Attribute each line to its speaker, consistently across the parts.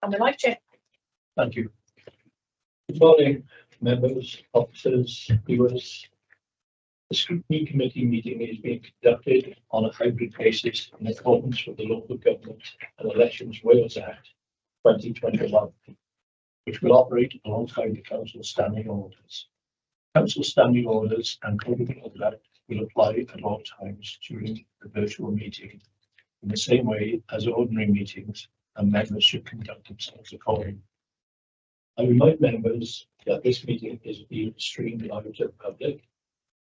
Speaker 1: on the mic, Chair.
Speaker 2: Thank you. Good morning, members, officers, viewers. The Scrutiny Committee meeting is being conducted on a hybrid basis in accordance with the Local Government and Elections Wales Act 2021, which will operate alongside the Council Standing Orders. Council Standing Orders and Code of Conduct will apply at all times during the virtual meeting in the same way as ordinary meetings, and members should conduct themselves accordingly. I remind members that this meeting is being streamed live to the public.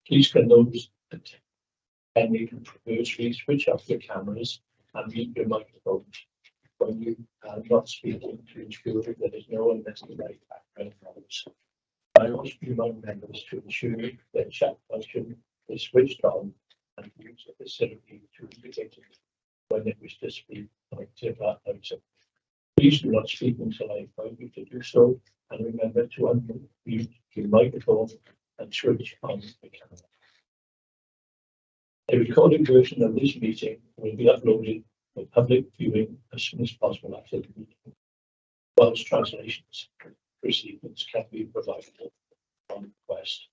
Speaker 2: Please can those attending virtually switch off your cameras and mute your microphones when you are not speaking to ensure that there is no unnecessary background noise. I also remind members to ensure that chat function is switched on and use the facility to indicate when they wish to speak on a particular item. Please do not speak until I invite you to do so, and remember to unmute your microphone and switch on the camera. A recorded version of this meeting will be uploaded for public viewing as soon as possible after the meeting, whilst translations proceedings can be provided on request.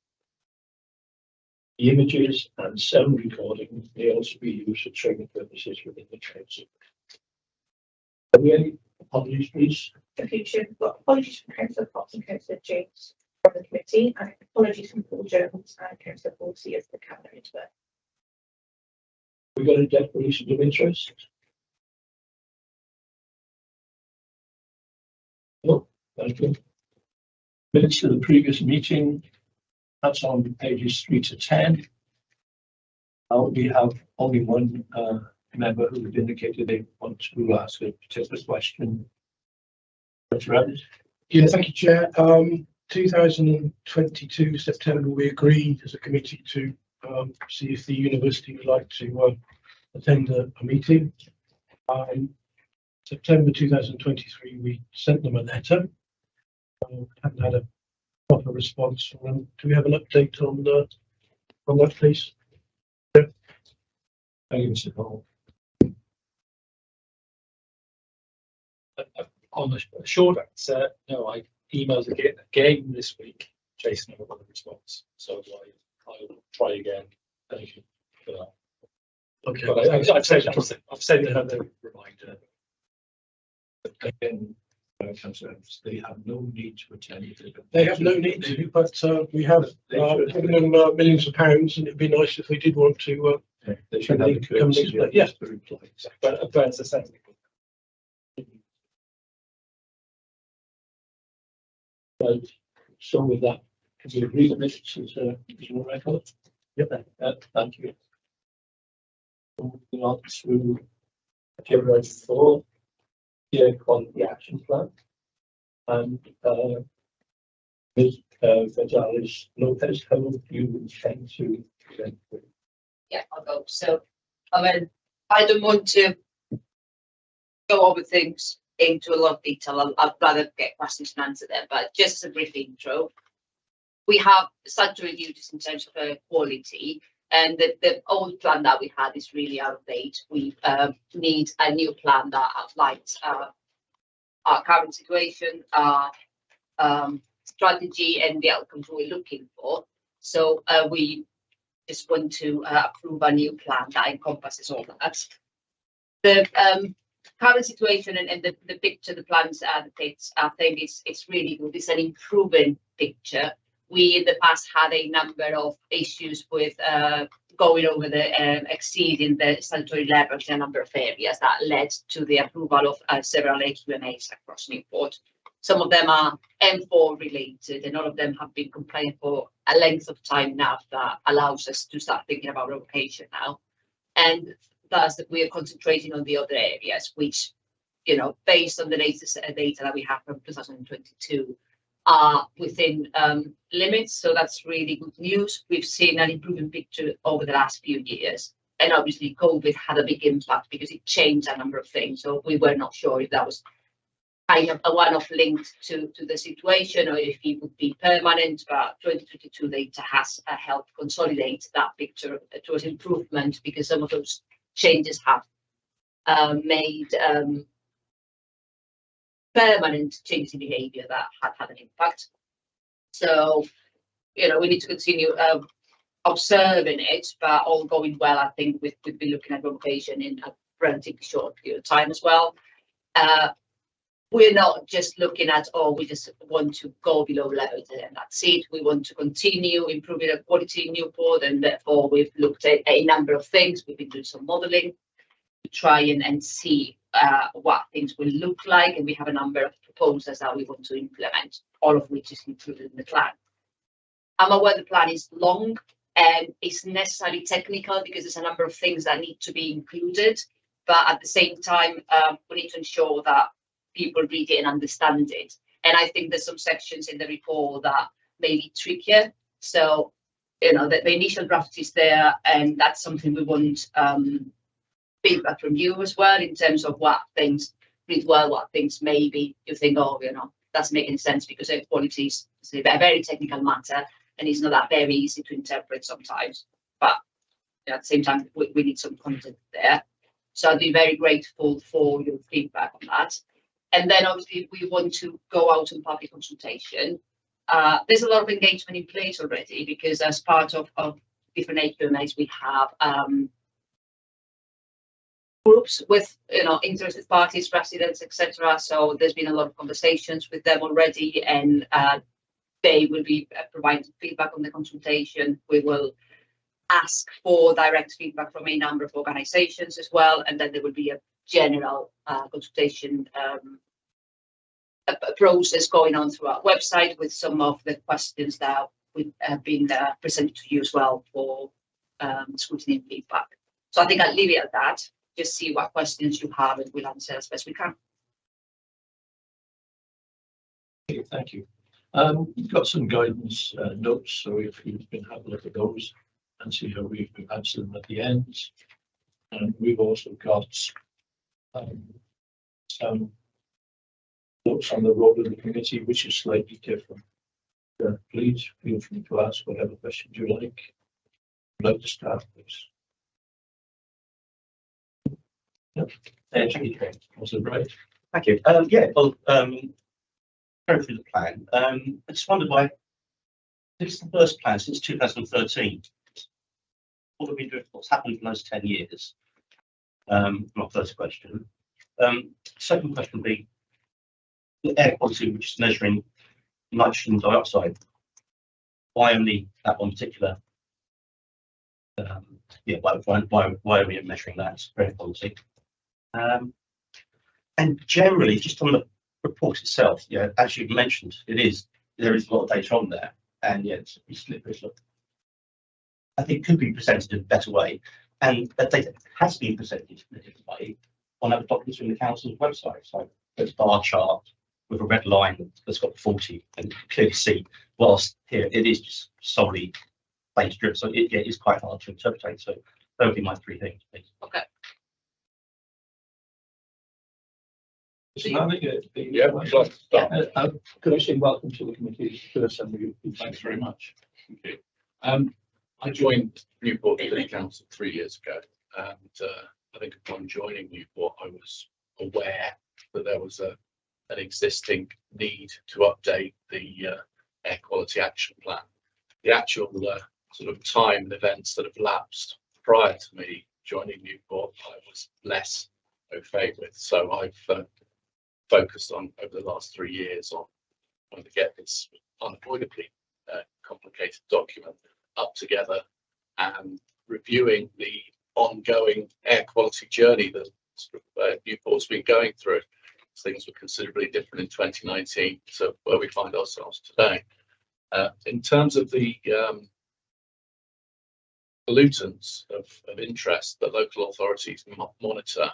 Speaker 2: The images and sound recording may also be used for training purposes within the council. Are there any apologies, please?
Speaker 1: For future, we've got apologies from Councillor Fox and Councillor James from the committee, and apologies from Paul Jones and Councillor Forsey as the camera interview.
Speaker 2: We got a declaration of interest? No, thank you. Minutes to the previous meeting. That's on pages 3 to 10. We have only one member who has indicated they want to ask a particular question.
Speaker 3: Yeah, thank you, Chair. 2022 September, we agreed as a committee to see if the university would like to attend a meeting. September 2023, we sent them a letter. Haven't had a proper response from them. Do we have an update on that, please? Yeah.
Speaker 2: Thank you, Mr. Cole.
Speaker 4: On the short answer, no, I emailed again this week, chasing up a response. So I'll try again. Thank you for that.
Speaker 3: Okay.
Speaker 4: But I've sent another reminder.
Speaker 2: Again, they have no need to attend.
Speaker 3: They have no need to, but we have given them millions of pounds, and it'd be nice if they did want to.
Speaker 2: They should have the
Speaker 3: come and explain. Yeah.
Speaker 2: to reply.
Speaker 4: But it's the same.
Speaker 2: Right. So with that, can we agree that this is a record? Yep. Thank you. Moving on to agenda item 4, the quality action plan, and Ms. Gonzalez Lopez, how do you intend to present?
Speaker 5: Yeah, I'll go. So, I mean, I don't want to go over things into a lot of detail. I'd rather get questions and answer them, but just as a brief intro, we have statutory duties in terms of quality, and the old plan that we had is really out of date. We need a new plan that outlines our current situation, our strategy, and the outcomes we're looking for. So we just want to approve a new plan that encompasses all that. The current situation and the picture, the plans depicts, I think it's really good. It's an improving picture. We in the past had a number of issues with going over the exceeding the statutory levels in a number of areas that led to the approval of several HQMAs across Newport. Some of them are M4 related, and all of them have been complained for a length of time now that allows us to start thinking about revocation now. And thus we are concentrating on the other areas, which, you know, based on the latest data that we have from 2022, are within limits. So that's really good news. We've seen an improving picture over the last few years. And obviously COVID had a big impact because it changed a number of things. So we were not sure if that was kind of a one-off linked to the situation or if it would be permanent, but 2022 data has helped consolidate that picture towards improvement, because some of those changes have made permanent change in behaviour that had an impact. So, you know, we need to continue observing it, but all going well. I think we've been looking at revocation in a relatively short period of time as well. We're not just looking at, oh, we just want to go below level and that's it. We want to continue improving the quality in Newport, and therefore we've looked at a number of things. We've been doing some modelling to try and see what things will look like, and we have a number of proposals that we want to implement, all of which is included in the plan. I'm aware the plan is long and it's necessarily technical because there's a number of things that need to be included, but at the same time, we need to ensure that people read it and understand it. And I think there's some sections in the report that may be trickier. So, you know, the initial draft is there, and that's something we want feedback from you as well in terms of what things read well, what things maybe you think, oh, you know, that's making sense, because air quality is a very technical matter and it's not that very easy to interpret sometimes. But you know, at the same time, we need some content there. So I'd be very grateful for your feedback on that. And then obviously we want to go out on public consultation. There's a lot of engagement in place already, because as part of different AQMAs, we have groups with, you know, interested parties, residents, etc. So there's been a lot of conversations with them already, and they will be providing feedback on the consultation. We will ask for direct feedback from a number of organisations as well, and then there will be a general consultation a process going on through our website with some of the questions that have been presented to you as well for scrutiny and feedback. So I think I'll leave it at that. Just see what questions you have, and we'll answer as best we can.
Speaker 2: Okay, thank you. We've got some guidance notes, so if you can have a look at those and see how we've answered them at the end. And we've also got some notes on the role of the committee, which is slightly different. Please feel free to ask whatever questions you like. I'd like to start, please. Yep. Thank you. Was it right?
Speaker 6: Thank you. Yeah, well, going through the plan, I just wondered why this is the first plan since 2013. What have we doing? What's happened in those 10 years? My first question. Second question would be the air quality, which is measuring nitrogen dioxide. Why only that one particular? Yeah, why are we measuring that air quality? And generally, just on the report itself, yeah, as you've mentioned, there is a lot of data on there, and yeah, it's slippery slope. I think could be presented in a better way, and that data has been presented in a different way on other documents from the council's website. So there's a bar chart with a red line that's got 40, and you can clearly see. Whilst here it is just solely data driven, so it is quite hard to interpret. So that would be my three things, please.
Speaker 5: Okay.
Speaker 2: Yeah, could I say welcome to the committee first, and
Speaker 7: thanks very much. Okay. I joined Newport City Council 3 years ago, and I think upon joining Newport, I was aware that there was an existing need to update the air quality action plan. The actual sort of time and events that have lapsed prior to me joining Newport, I was less au fait with. So I've focused on over the last 3 years on trying to get this unavoidably complicated document up together and reviewing the ongoing air quality journey that Newport's been going through. Things were considerably different in 2019 to where we find ourselves today. In terms of the pollutants of interest that local authorities monitor,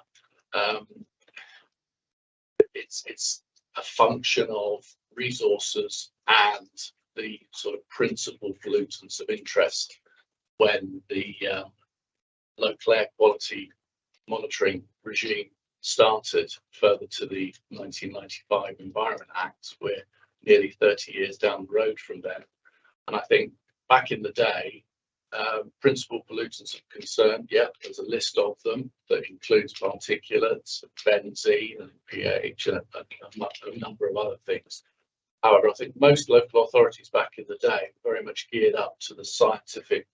Speaker 7: it's a function of resources and the sort of principal pollutants of interest when the local air quality monitoring regime started further to the 1995 Environment Act. We're nearly 30 years down the road from then. And I think back in the day, Principal pollutants of concern, yeah, there's a list of them that includes particulates, benzene and pH and a number of other things. However, I think most local authorities back in the day were very much geared up to the scientific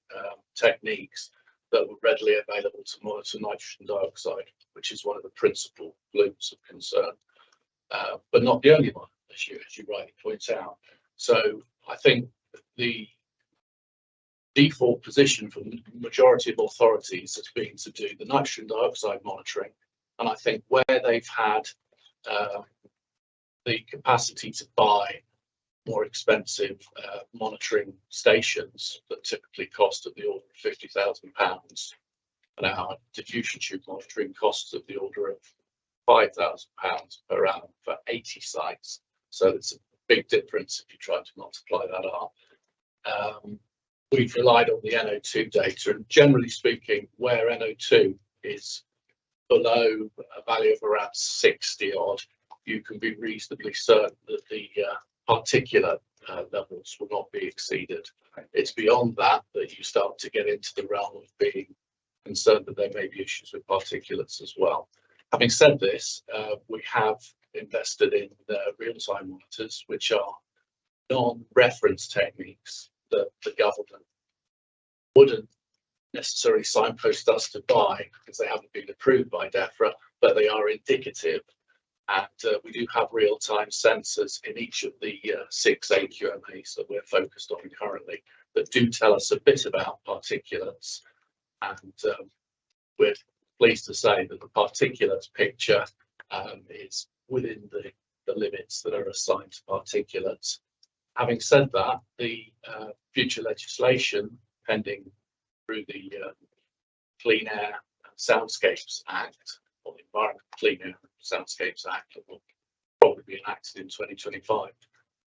Speaker 7: techniques that were readily available to monitor nitrogen dioxide, which is one of the principal pollutants of concern, but not the only one, as you rightly point out. So I think the default position for the majority of authorities has been to do the nitrogen dioxide monitoring, and I think where they've had the capacity to buy more expensive monitoring stations that typically cost of the order of £50,000 an hour, diffusion tube monitoring costs of the order of £5,000 per annum for 80 sites. So it's a big difference if you try to multiply that up. We've relied on the NO2 data, and generally speaking, where NO2 is below a value of around 60 odd, you can be reasonably certain that the particulate levels will not be exceeded. It's beyond that that you start to get into the realm of being concerned that there may be issues with particulates as well. Having said this, we have invested in real-time monitors, which are non-reference techniques that the government wouldn't necessarily signpost us to buy because they haven't been approved by DEFRA, but they are indicative. And we do have real-time sensors in each of the 6 AQMAs that we're focused on currently that do tell us a bit about particulates. And we're pleased to say that the particulates picture is within the limits that are assigned to particulates. Having said that, the future legislation pending through the Clean Air and Soundscapes Act, or the Environment Clean Air and Soundscapes Act, that will probably be enacted in 2025,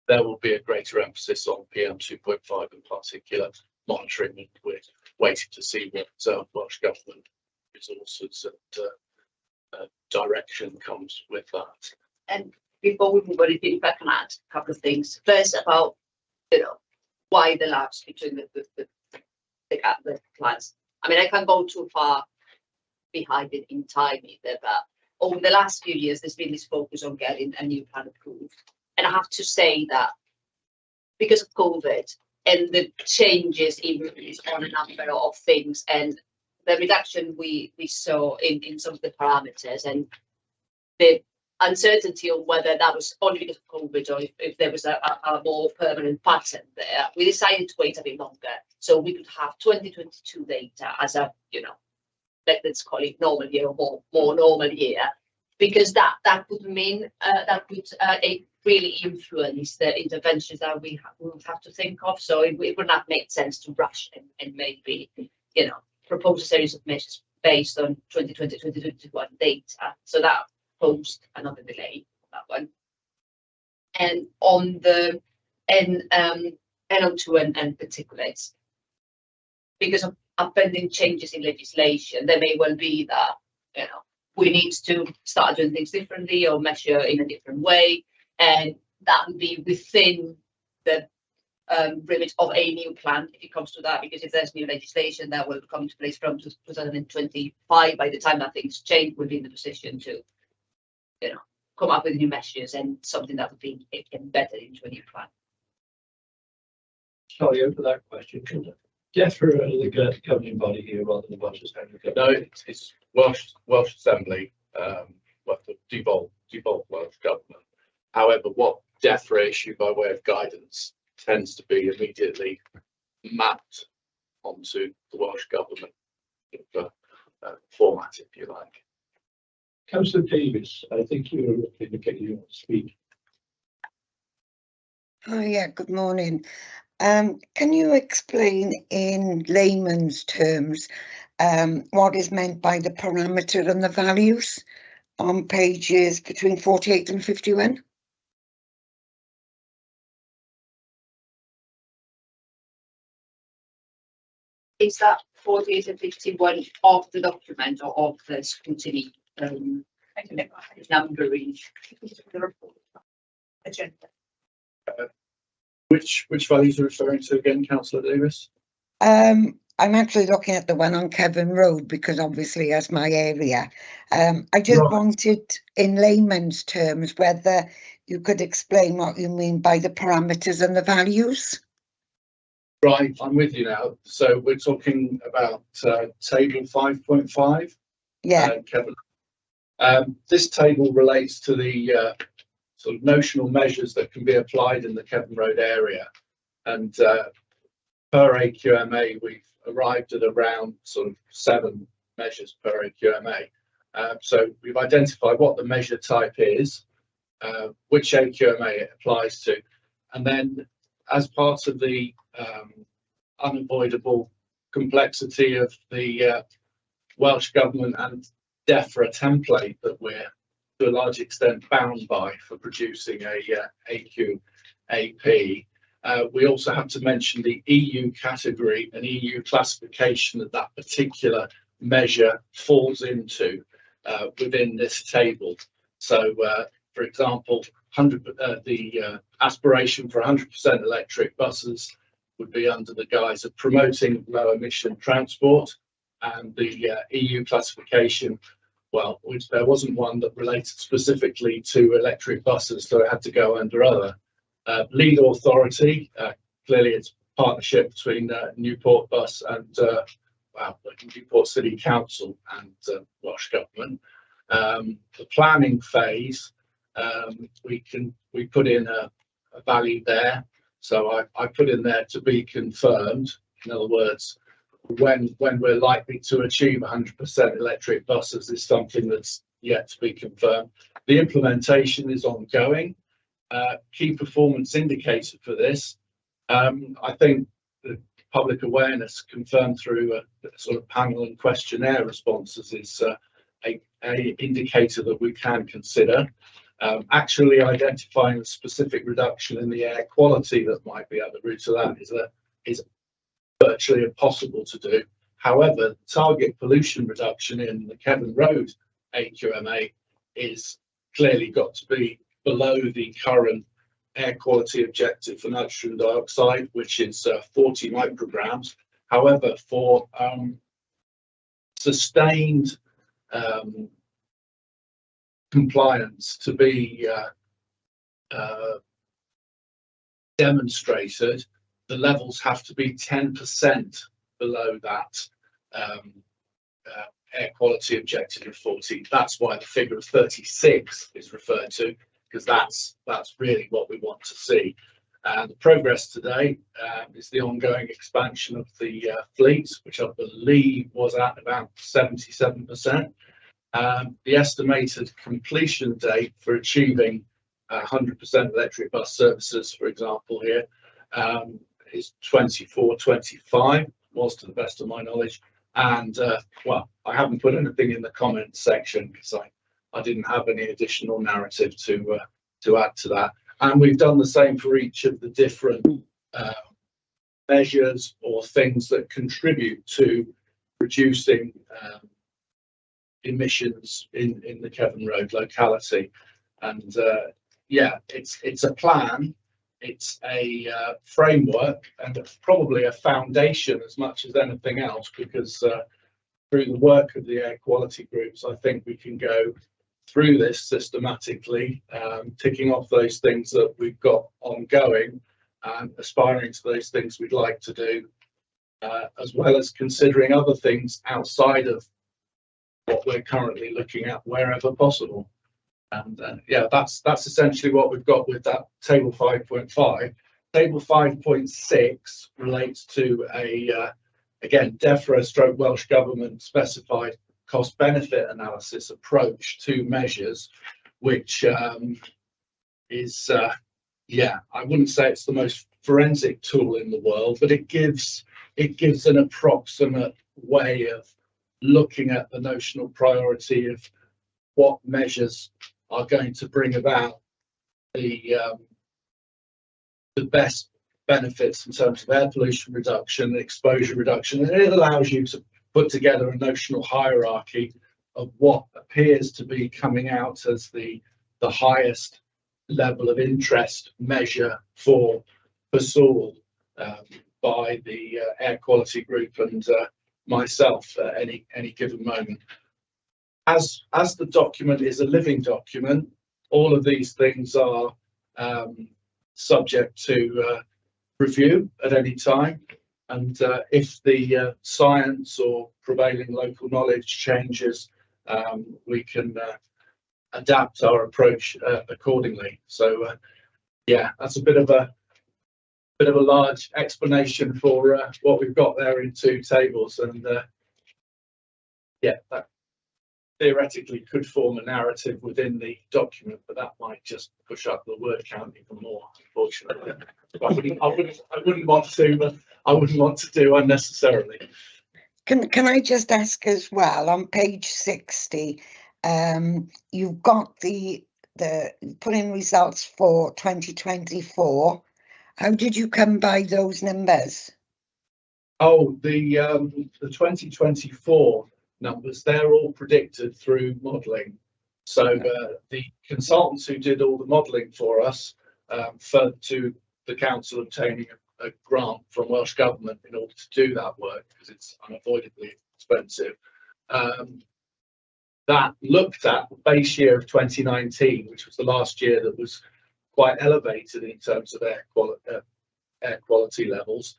Speaker 7: there will be a greater emphasis on PM 2.5 and particulate monitoring, and we're waiting to see what Welsh Government resources and direction comes with that.
Speaker 5: And before we move on, if I can add a couple of things. First, about why the lapse between the plans. I mean, I can't go too far behind it in time either, but over the last few years, there's been this focus on getting a new plan approved. And I have to say that because of COVID and the changes on a number of things and the reduction we saw in some of the parameters and the uncertainty on whether that was only because of COVID or if there was a more permanent pattern there, we decided to wait a bit longer so we could have 2022 data as a, let's call it normal year or more normal year, because that would mean that would really influence the interventions that we would have to think of. So it would not make sense to rush and maybe, propose a series of measures based on 2020-2021 data. So that posed another delay on that one. And on the NO2 and particulates, because of pending changes in legislation, there may well be that we need to start doing things differently or measure in a different way, and that would be within the remit of a new plan if it comes to that, because if there's new legislation that will come into place from 2025, by the time that things change, we'll be in the position to come up with new measures and something that would be embedded into a new plan.
Speaker 2: Sorry, over that question. DEFRA are the governing body here rather than Welsh Assembly?
Speaker 7: No, it's Welsh Assembly, the devolved Welsh Government. However, what DEFRA issue by way of guidance tends to be immediately mapped onto the Welsh Government format, if you like.
Speaker 2: Councillor Davis, I think you were indicating you want to speak.
Speaker 8: Oh yeah, good morning. Can you explain in layman's terms what is meant by the parameter and the values on pages between 48 and 51?
Speaker 5: Is that 48 and 51 of the document or of the scrutiny numbering?
Speaker 1: The report agenda.
Speaker 7: Which values are referring to again, Councillor Davis?
Speaker 8: I'm actually looking at the one on Kevin Road because obviously that's my area. I just
Speaker 3: Right.
Speaker 8: wanted, in layman's terms, whether you could explain what you mean by the parameters and the values.
Speaker 7: Right, I'm with you now. So we're talking about table 5.5.
Speaker 8: Yeah,
Speaker 7: Kevin. This table relates to the sort of notional measures that can be applied in the Kevin Road area. And per AQMA, we've arrived at around sort of 7 measures per AQMA. So we've identified what the measure type is, which AQMA it applies to, and then as part of the unavoidable complexity of the Welsh Government and DEFRA template that we're to a large extent bound by for producing a AQAP, we also have to mention the EU category and EU classification that that particular measure falls into within this table. So, for example, the aspiration for 100% electric buses would be under the guise of promoting low emission transport, and the EU classification, well, which there wasn't one that related specifically to electric buses, so it had to go under other. Lead authority, clearly it's a partnership between Newport Bus and Newport City Council and Welsh Government. The planning phase, we put in a value there, so I put in there to be confirmed. In other words, when we're likely to achieve 100% electric buses is something that's yet to be confirmed. The implementation is ongoing. Key performance indicator for this, I think the public awareness confirmed through a sort of panel and questionnaire responses is a indicator that we can consider. Actually identifying a specific reduction in the air quality that might be at the root of that is virtually impossible to do. However, target pollution reduction in the Kevin Road AQMA is clearly got to be below the current air quality objective for nitrogen dioxide, which is 40 micrograms. However, for sustained compliance to be demonstrated, the levels have to be 10% below that air quality objective of 40. That's why the figure of 36 is referred to, because that's really what we want to see. The progress today is the ongoing expansion of the fleet, which I believe was at about 77%. The estimated completion date for achieving 100% electric bus services, for example, here is 24-25, was to the best of my knowledge. And well, I haven't put anything in the comments section because I didn't have any additional narrative to add to that. And we've done the same for each of the different measures or things that contribute to reducing emissions in the Kevin Road locality. And yeah, it's a plan, it's a framework, and it's probably a foundation as much as anything else, because through the work of the air quality groups, I think we can go through this systematically, ticking off those things that we've got ongoing and aspiring to those things we'd like to do, as well as considering other things outside of what we're currently looking at wherever possible. And yeah, that's essentially what we've got with that table 5.5. Table 5.6 relates to a again DEFRA stroke Welsh Government specified cost benefit analysis approach to measures, which is yeah, I wouldn't say it's the most forensic tool in the world, but it gives an approximate way of looking at the notional priority of what measures are going to bring about the best benefits in terms of air pollution reduction, exposure reduction, and it allows you to put together a notional hierarchy of what appears to be coming out as the highest level of interest measure for SOAL. by the air quality group and myself at any given moment. As the document is a living document, all of these things are subject to review at any time. And if the science or prevailing local knowledge changes, we can adapt our approach accordingly. So yeah, that's a bit of a large explanation for what we've got there in 2 tables, and yeah, that theoretically could form a narrative within the document, but that might just push up the word count even more, unfortunately. I wouldn't want to do unnecessarily.
Speaker 8: Can I just ask as well, on page 60, you've got the put in results for 2024. How did you come by those numbers?
Speaker 7: Oh, the 2024 numbers, they're all predicted through modelling. So the consultants who did all the modelling for us, further to the council obtaining a grant from Welsh Government in order to do that work, because it's unavoidably expensive, that looked at the base year of 2019, which was the last year that was quite elevated in terms of air quality levels,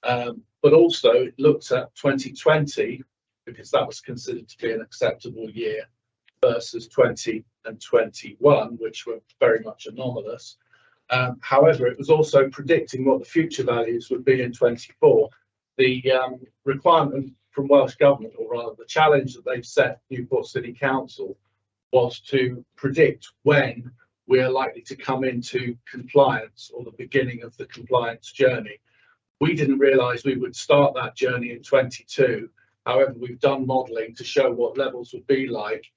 Speaker 7: but also it looked at 2020, because that was considered to be an acceptable year, versus 20 and 21, which were very much anomalous. However, it was also predicting what the future values would be in 24. The requirement from Welsh Government, or rather the challenge that they've set Newport City Council, was to predict when we are likely to come into compliance, or the beginning of the compliance journey. We didn't realise we would start that journey in 22. However, we've done modelling to show what levels would be like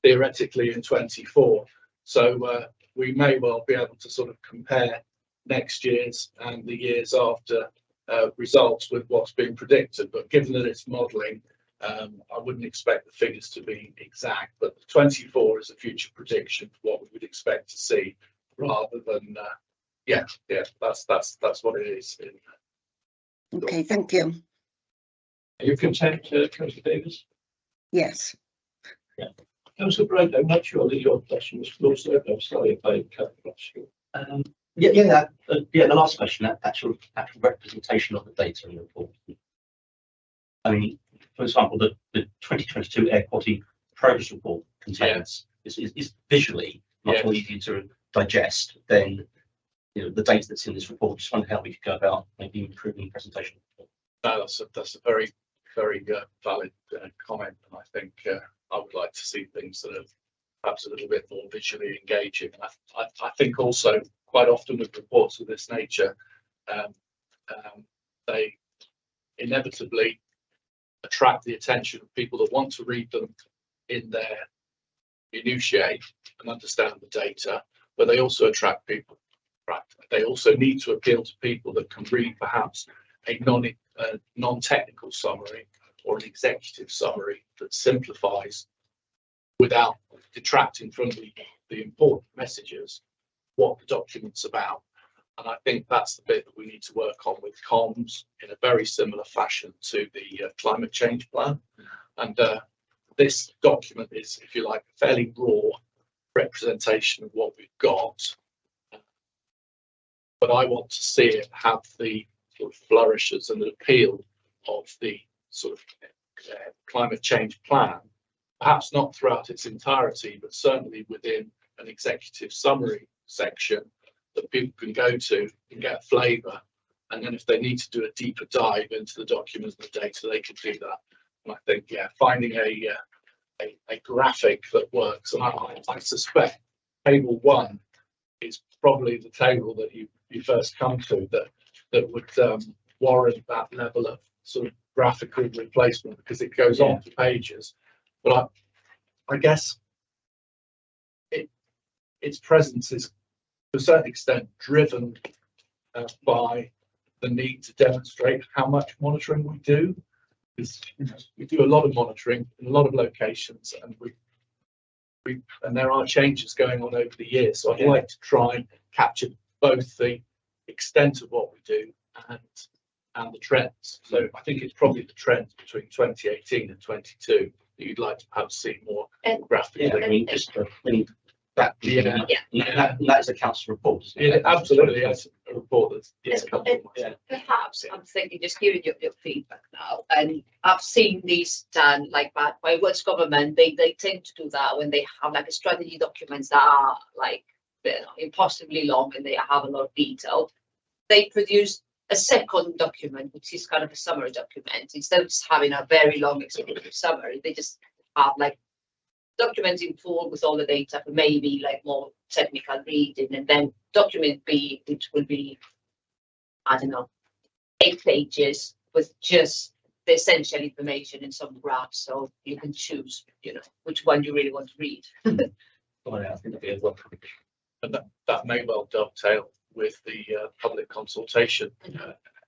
Speaker 7: theoretically in 24. So we may well be able to sort of compare next year's and the years after results with what's been predicted. But given that it's modelling, I wouldn't expect the figures to be exact, but the 24 is a future prediction for what we would expect to see, rather than that's what it is.
Speaker 8: Okay, thank you.
Speaker 2: Are you content, Councillor Davis?
Speaker 8: Yes.
Speaker 2: Councillor Bright, I'm not sure that your question was closed out. I'm sorry if I cut across you.
Speaker 6: The last question, that actual representation of the data in the report. I mean, for example, the 2022 air quality progress report contains is visually much more easy to digest than the data that's in this report. Just wonder how we could go about maybe improving the presentation.
Speaker 7: No, that's a very valid comment, and I think I would like to see things that are perhaps a little bit more visually engaging. I think also quite often with reports of this nature, they inevitably attract the attention of people that want to read them in their minutiae and understand the data, but they also attract people. They also need to appeal to people that can read perhaps a non-technical summary or an executive summary that simplifies without detracting from the important messages what the document's about. And I think that's the bit that we need to work on with comms in a very similar fashion to the climate change plan. And this document is, if you like, a fairly raw representation of what we've got. But I want to see it have the sort of flourishes and the appeal of the sort of climate change plan, perhaps not throughout its entirety, but certainly within an executive summary section that people can go to and get a flavour. And then if they need to do a deeper dive into the documents and the data, they can do that. And I think, finding a graphic that works, and I suspect table 1 is probably the table that you first come to that would warrant that level of sort of graphical replacement, because it goes on for pages. But I guess its presence is to a certain extent driven by the need to demonstrate how much monitoring we do. Because we do a lot of monitoring in a lot of locations, and and there are changes going on over the years. So I'd like to try and capture both the extent of what we do and and the trends. So I think it's probably the trends between 2018 and 22 that you'd like to perhaps see more graphically.
Speaker 6: Yeah, I mean, just that, that's a council report, isn't it?
Speaker 7: Yeah, absolutely. That's a report that's
Speaker 5: And perhaps I'm thinking, just hearing your feedback now, and I've seen these done like by Welsh government. They tend to do that when they have like a strategy documents that are like, you know, impossibly long and they have a lot of detail. They produce a second document, which is kind of a summary document. Instead of just having a very long executive summary, they just have like documents in full with all the data for maybe like more technical reading, and then document B, which will be, I don't know, 8 pages with just the essential information and some graphs, so you can choose, you know, which one you really want to read.
Speaker 6: Well, I think that'd be a welcome.
Speaker 7: and that may well dovetail with the public consultation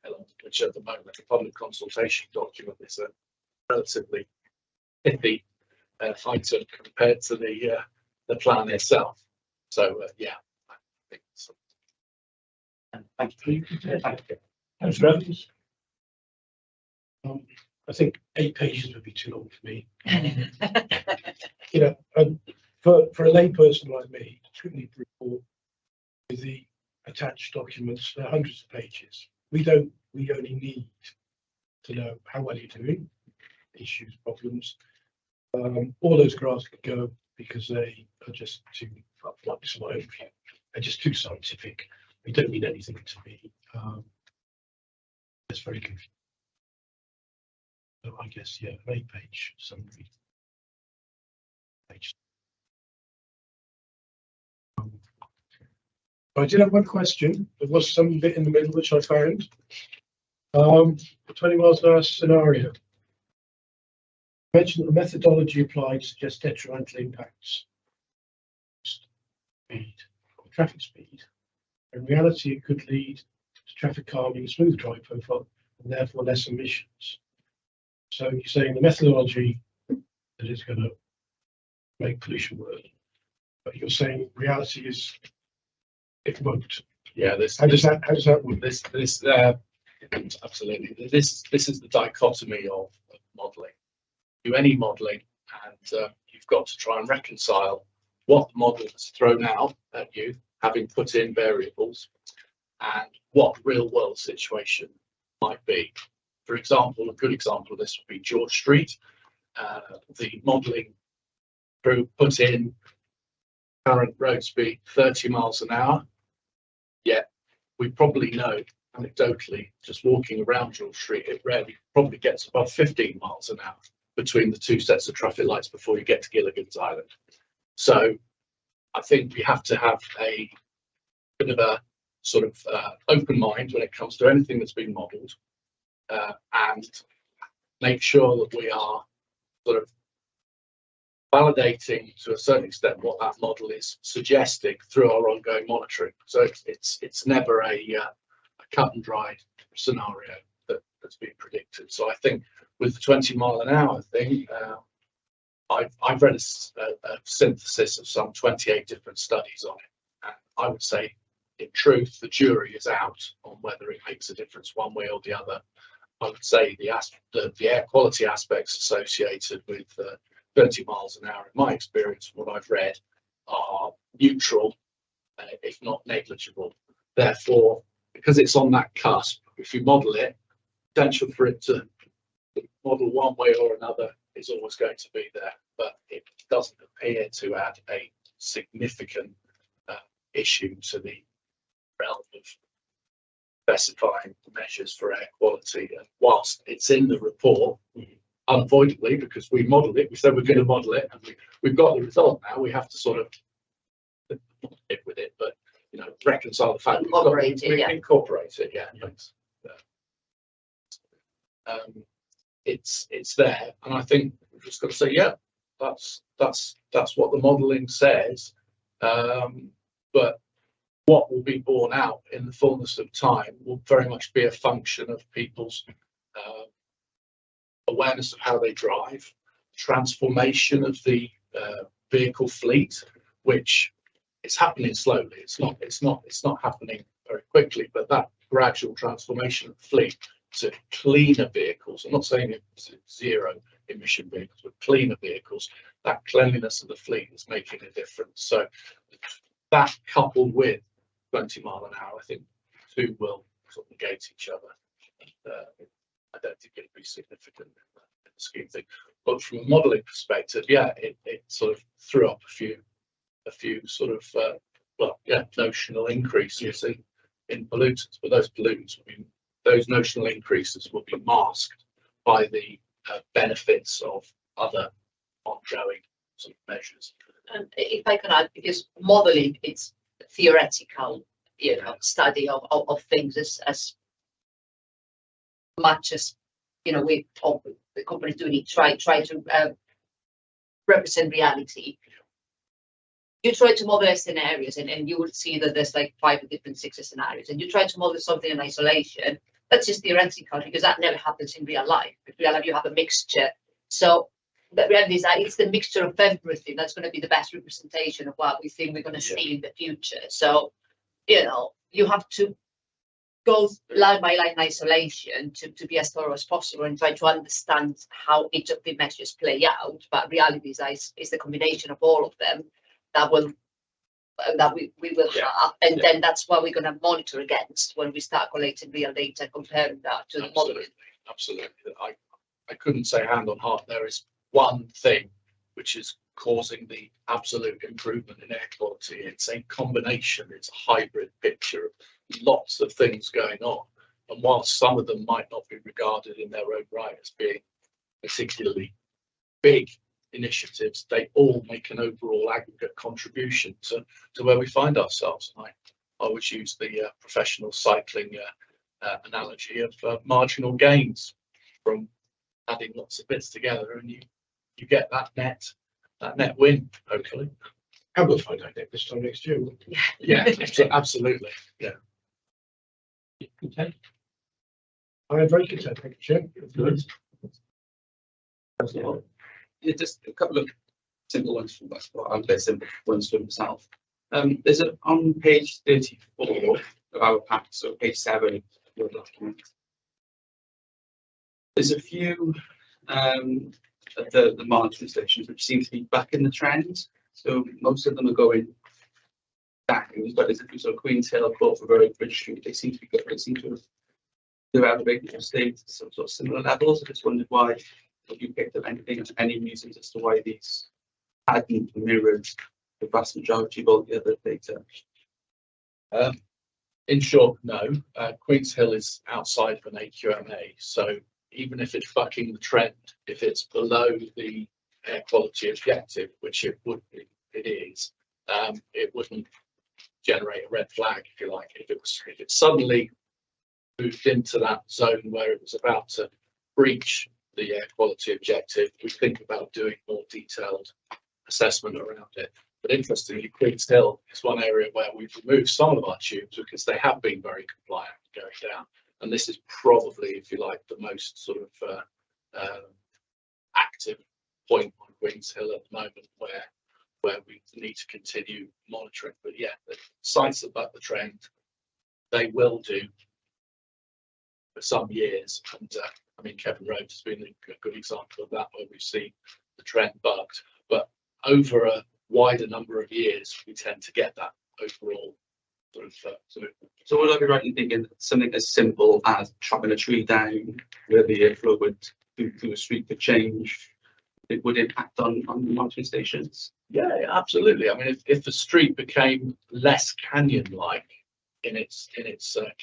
Speaker 7: element, which at the moment the public consultation document is a relatively pithy item compared to the plan itself. So yeah, I think so.
Speaker 6: Thank you. Thank you.
Speaker 3: Councillor Evans? I think 8 pages would be too long for me. You know, for a layperson like me, scrutiny report with the attached documents, there are hundreds of pages. We only need to know how well you're doing, issues, problems. All those graphs could go because they are just too, like this is my overview, they're just too scientific. They don't mean anything to me. It's very confusing. So I guess, yeah, an 8-page summary. I did have one question. There was some bit in the middle which I found. The 20 miles an hour scenario. Mentioned that the methodology applied suggests detrimental impacts. Speed, or traffic speed. In reality, it could lead to traffic calming, smooth drive profile, and therefore less emissions. So you're saying the methodology that is going to make pollution worse, but you're saying reality is it won't.
Speaker 7: Yeah,
Speaker 3: How does that work?
Speaker 7: This absolutely. This is the dichotomy of modelling. Do any modelling, and you've got to try and reconcile what the model has thrown out at you, having put in variables, and what the real world situation might be. For example, a good example of this would be George Street. The modelling crew put in current road speed 30 miles an hour, yet we probably know anecdotally, just walking around George Street, it rarely probably gets above 15 miles an hour between the 2 sets of traffic lights before you get to Gilligan's Island. So I think we have to have a bit of a sort of open mind when it comes to anything that's been modelled, and make sure that we are sort of validating to a certain extent what that model is suggesting through our ongoing monitoring. So it's never a cut and dried scenario that's been predicted. So I think with the 20 mile an hour thing, I've read a synthesis of some 28 different studies on it, and I would say in truth the jury is out on whether it makes a difference one way or the other. I would say the air quality aspects associated with 30 miles an hour, in my experience, what I've read, are neutral, if not negligible. Therefore, because it's on that cusp, if you model it, potential for it to model one way or another is always going to be there, but it doesn't appear to add a significant issue to the realm of specifying measures for air quality. And whilst it's in the report, unavoidably, because we modelled it, we said we're going to model it, and we've got the result now, we have to sort of live with it, but you know, reconcile the fact
Speaker 5: Incorporate it,
Speaker 7: incorporate it, yeah. Thanks. It's there, and I think we've just got to say, yeah, that's what the modelling says, but what will be borne out in the fullness of time will very much be a function of people's awareness of how they drive, transformation of the vehicle fleet, which is happening slowly. It's not happening very quickly, but that gradual transformation of the fleet to cleaner vehicles. I'm not saying it's zero emission vehicles, but cleaner vehicles. That cleanliness of the fleet is making a difference. So that coupled with 20 mile an hour, I think two will sort of negate each other. And, I don't think it'll be significant in the scheme thing. But from a modelling perspective, yeah, it sort of threw up a few sort of notional increases in pollutants. But those pollutants, I mean, those notional increases will be masked by the benefits of other ongoing sort of measures.
Speaker 5: And if I can add, because modelling, it's theoretical, study of things as much as, we, the companies doing it, try to represent reality. You try to model scenarios and you will see that there's like 5 different 6 scenarios, and you try to model something in isolation. That's just theoretical, because that never happens in real life. In real life, you have a mixture. So the reality is that it's the mixture of everything that's going to be the best representation of what we think we're going to see in the future. So, you have to go line by line in isolation to be as thorough as possible and try to understand how each of the measures play out. But reality is the combination of all of them that we will have, and then that's what we're going to monitor against when we start collecting real data and comparing that to the modelling.
Speaker 7: Absolutely. I couldn't say hand on heart there is one thing which is causing the absolute improvement in air quality. It's a combination, it's a hybrid picture of lots of things going on. And whilst some of them might not be regarded in their own right as being particularly big initiatives, they all make an overall aggregate contribution to where we find ourselves. And I always use the professional cycling analogy of marginal gains from adding lots of bits together, and you get that net win, hopefully.
Speaker 3: And we'll find out this time next year.
Speaker 7: Yeah, absolutely. Yeah.
Speaker 2: Okay.
Speaker 3: I am very content, thank you, Chair.
Speaker 9: Yeah, just a couple of simple ones from us. Well, I'll play simple ones for myself. There's on page 34 of our pack, so page 7 of your document. There's a few of the monitoring stations which seem to be back in the trend. So most of them are going back, but there's a few sort of Queen's Hill, Crawford Road, Bridge Street. They seem to be good. They seem to have elevated or stayed to some sort of similar levels. I just wondered why. Have you picked up any reasons as to why these hadn't mirrored the vast majority of all the other data?
Speaker 7: In short, no. Queen's Hill is outside of an AQMA, so even if it's bucking the trend, if it's below the air quality objective, which it would be, it is, it wouldn't generate a red flag, if you like. If it suddenly moved into that zone where it was about to breach the air quality objective, we think about doing more detailed assessment around it. But interestingly, Queen's Hill is one area where we've removed some of our tubes because they have been very compliant going down. And this is probably, if you like, the most sort of active point on Queen's Hill at the moment where we need to continue monitoring. But yeah, the sites that buck the trend, they will do for some years. And I mean, Kevin Road has been a good example of that, where we've seen the trend bucked. But over a wider number of years, we tend to get that overall sort of.
Speaker 9: So would I be right in thinking that something as simple as chopping a tree down where the airflow would through a street could change, it would impact on the monitoring stations?
Speaker 7: Yeah, absolutely. I mean, if the street became less canyon-like in its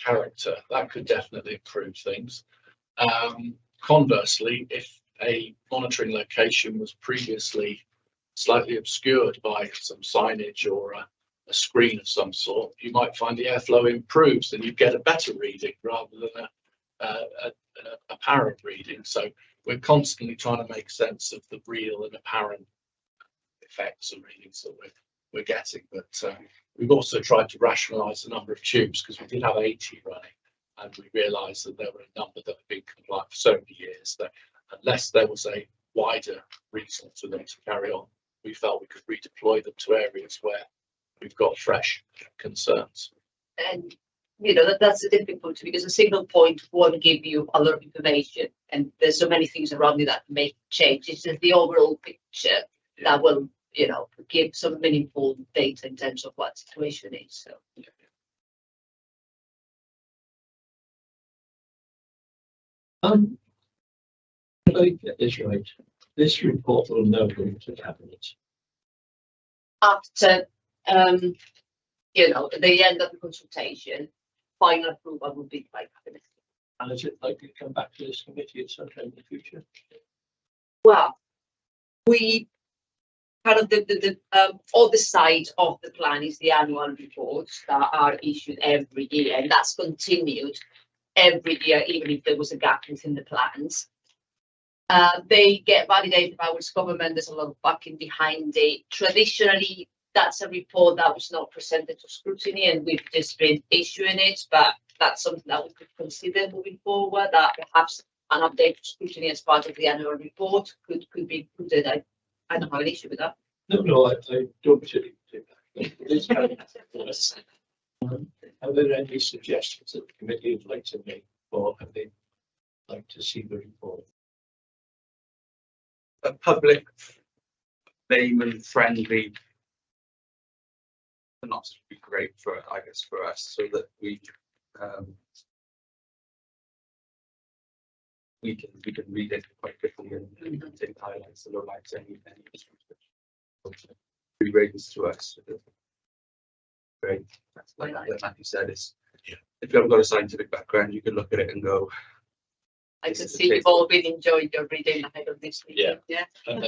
Speaker 7: character, that could definitely improve things. Conversely, if a monitoring location was previously slightly obscured by some signage or a screen of some sort, you might find the airflow improves and you get a better reading rather than a apparent reading. So we're constantly trying to make sense of the real and apparent effects and readings that we're getting. But we've also tried to rationalise the number of tubes, because we did have 80 running, and we realised that there were a number that had been compliant for so many years that unless there was a wider reason for them to carry on, we felt we could redeploy them to areas where we've got fresh concerns.
Speaker 5: And you know, that's the difficulty because a single point won't give you a lot of information, and there's so many things around it that make change. It's just the overall picture that will, you know, give some meaningful data in terms of what the situation is. So.
Speaker 2: If I get this right, this report will now go to cabinet.
Speaker 5: After, you know, the end of the consultation, final approval will be by cabinet.
Speaker 2: And is it likely to come back to this committee at some time in the future?
Speaker 5: Well, we kind of the other side of the plan is the annual reports that are issued every year, and that's continued every year, even if there was a gap within the plans. They get validated by Welsh Government. There's a lot of backing behind it. Traditionally, that's a report that was not presented to scrutiny, and we've just been issuing it, but that's something that we could consider moving forward, that perhaps an update to scrutiny as part of the annual report could be included. I don't have an issue with that.
Speaker 2: No, I don't particularly think that. Are there any suggestions that the committee would like to make, or have they like to see the report?
Speaker 9: A public, layman friendly synopsis would be great for, I guess, for us, so that we can read it quite quickly and take highlights, or like any re-ratings to us. Great. That's like Matthew said, is if you haven't got a scientific background, you can look at it and go.
Speaker 5: I can see you've all been enjoying your reading ahead of this meeting. Yeah.
Speaker 7: And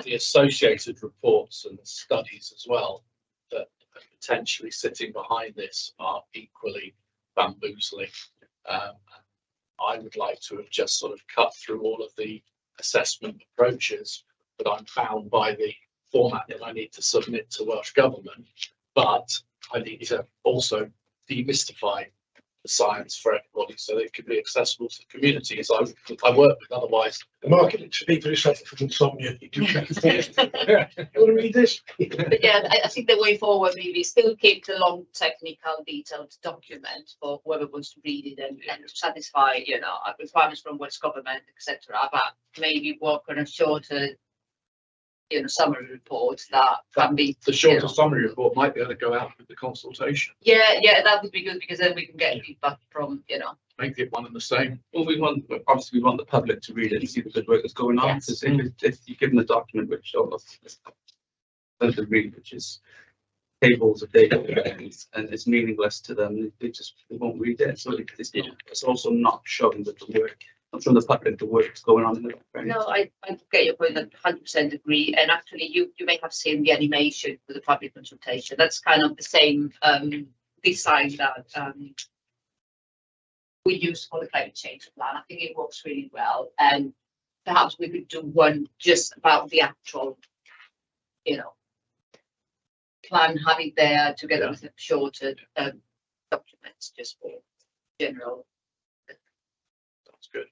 Speaker 7: the associated reports and studies as well that are potentially sitting behind this are equally bamboozling. I would like to have just sort of cut through all of the assessment approaches, but I'm bound by the format that I need to submit to Welsh Government. But I need to also demystify the science for everybody so that it can be accessible to the communities I work with. Otherwise,
Speaker 3: The market to people who suffer from insomnia. You do check it. You want to read this?
Speaker 5: But yeah, I think the way forward maybe still keep the long technical detailed document for whoever wants to read it and to satisfy, you know, requirements from Welsh Government, etc. But maybe work on a shorter, you know, summary report that can be.
Speaker 7: the shorter
Speaker 5: you know,
Speaker 7: summary report might be able to go out with the consultation.
Speaker 5: Yeah, that would be good because then we can get feedback from, you know.
Speaker 7: Make it one and the same.
Speaker 9: Well, obviously we want the public to read it and see the good work that's going on.
Speaker 5: Yes.
Speaker 9: Because if you give them a document which doesn't read, which is tables of data and it's meaningless to them, they won't read it. So it's also not showing that the work, not showing the public the work that's going on in the background.
Speaker 5: No, I get your point. I 100% agree. And actually, you may have seen the animation for the public consultation. That's kind of the same design that we use for the climate change plan. I think it works really well. And perhaps we could do one just about the actual, you know, plan, have it there together with a shorter documents just for general.
Speaker 7: That's good.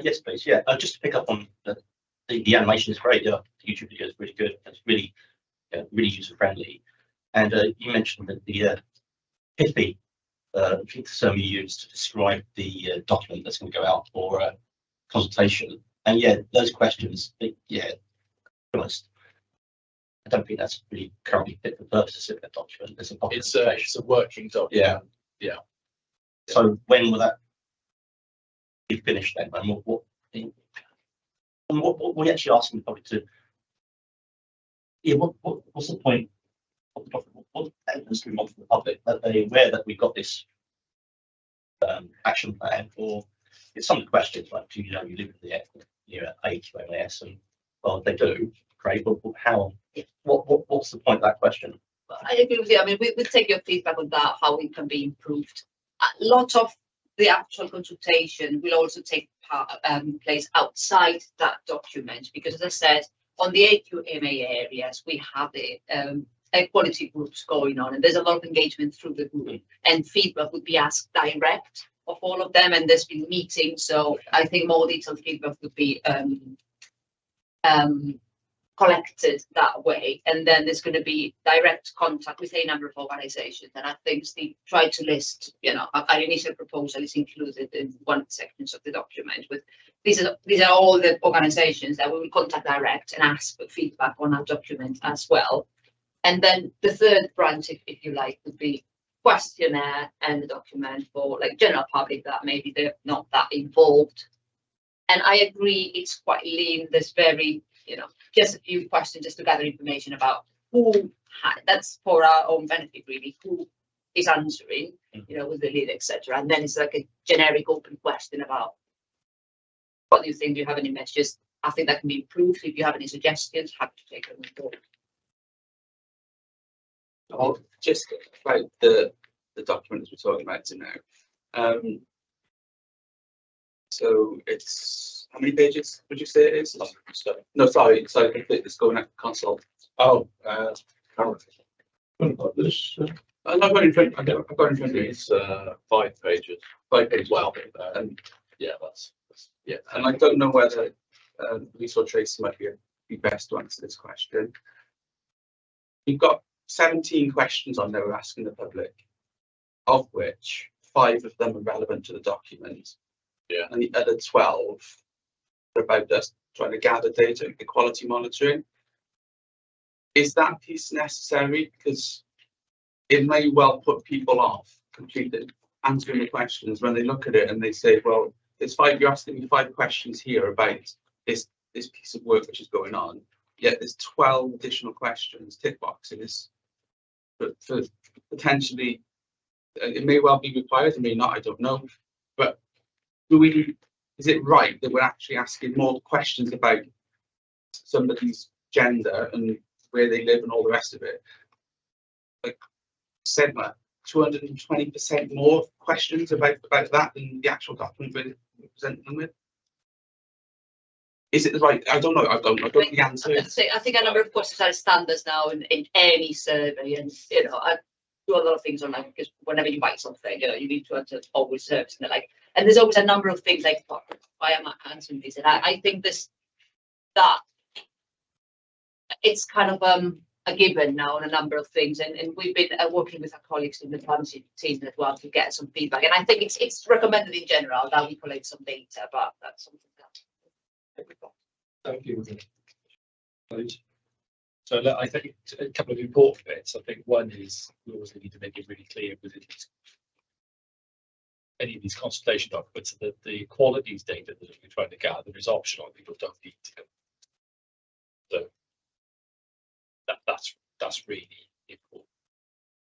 Speaker 6: Yes, please. Yeah, just to pick up on the animation is great. The YouTube video is really good. It's really, really user friendly. And you mentioned that the pithy term you used to describe the document that's going to go out for consultation. And yeah, those questions. Yeah, honest. I don't think that's really currently fit for purposes of that document. It's
Speaker 7: a working document. Yeah.
Speaker 6: So when will that be finished then? And what we're actually asking the public to? Yeah, what's the point of the document? What evidence do we want from the public that they're aware that we've got this action plan? Or it's some of the questions like, do you know you live in the AQMS? And well, they do. Great, but how? What's the point of that question?
Speaker 5: I agree with you. I mean, we take your feedback on that, how it can be improved. A lot of the actual consultation will also take place outside that document because, as I said, on the AQMA areas, we have the equality groups going on, and there's a lot of engagement through the group, and feedback would be asked direct of all of them, and there's been meetings. So I think more detailed feedback would be collected that way, and then there's going to be direct contact with a number of organisations. And I think Steve tried to list, you know, our initial proposal is included in one of the sections of the document. With these are all the organisations that we will contact direct and ask for feedback on our document as well. And then the third branch, if you like, would be questionnaire and the document for like general public that maybe they're not that involved. And I agree, it's quite lean. There's very, you know, just a few questions just to gather information about who that's for our own benefit, really, who is answering, you know, with the lead, etc. And then it's like a generic open question about what do you think? Do you have any messages? I think that can be improved. If you have any suggestions, happy to take them on board.
Speaker 9: I'll just about the document as we're talking about it now. So it's how many pages would you say it is? No, sorry, it's going at console.
Speaker 7: Oh,
Speaker 2: What about this?
Speaker 9: I've got it in front. I've got it in front of me.
Speaker 7: it's 5 pages.
Speaker 9: 5 pages.
Speaker 7: Well,
Speaker 9: And
Speaker 7: yeah, that's yeah.
Speaker 9: and I don't know whether Lisa or Tracy might be best to answer this question. You've got 17 questions on there we're asking the public, of which 5 of them are relevant to the document.
Speaker 7: Yeah.
Speaker 9: And the other 12 are about us trying to gather data and quality monitoring. Is that piece necessary? Because it may well put people off completely answering the questions when they look at it and they say, well, there's 5, you're asking me 5 questions here about this piece of work which is going on, yet there's 12 additional questions, tick boxes, but for potentially, it may well be required, it may not, I don't know, but is it right that we're actually asking more questions about somebody's gender and where they live and all the rest of it? Like, said that 220% more questions about that than the actual document we're presenting them with. Is it the right? I don't know. I don't know the answer.
Speaker 5: I think a number of questions are standards now in any survey, and you know, I do a lot of things online because whenever you buy something, you know, you need to answer always service and like, and there's always a number of things like, why am I answering this? And I think that it's kind of a given now on a number of things, and we've been working with our colleagues in the partnership team as well to get some feedback. And I think it's recommended in general that we collect some data, but that's something that.
Speaker 2: Thank you.
Speaker 7: So I think a couple of important bits. I think one is we always need to make it really clear within any of these consultation documents that the qualities data that we're trying to gather is optional. People don't need to. So that's really important.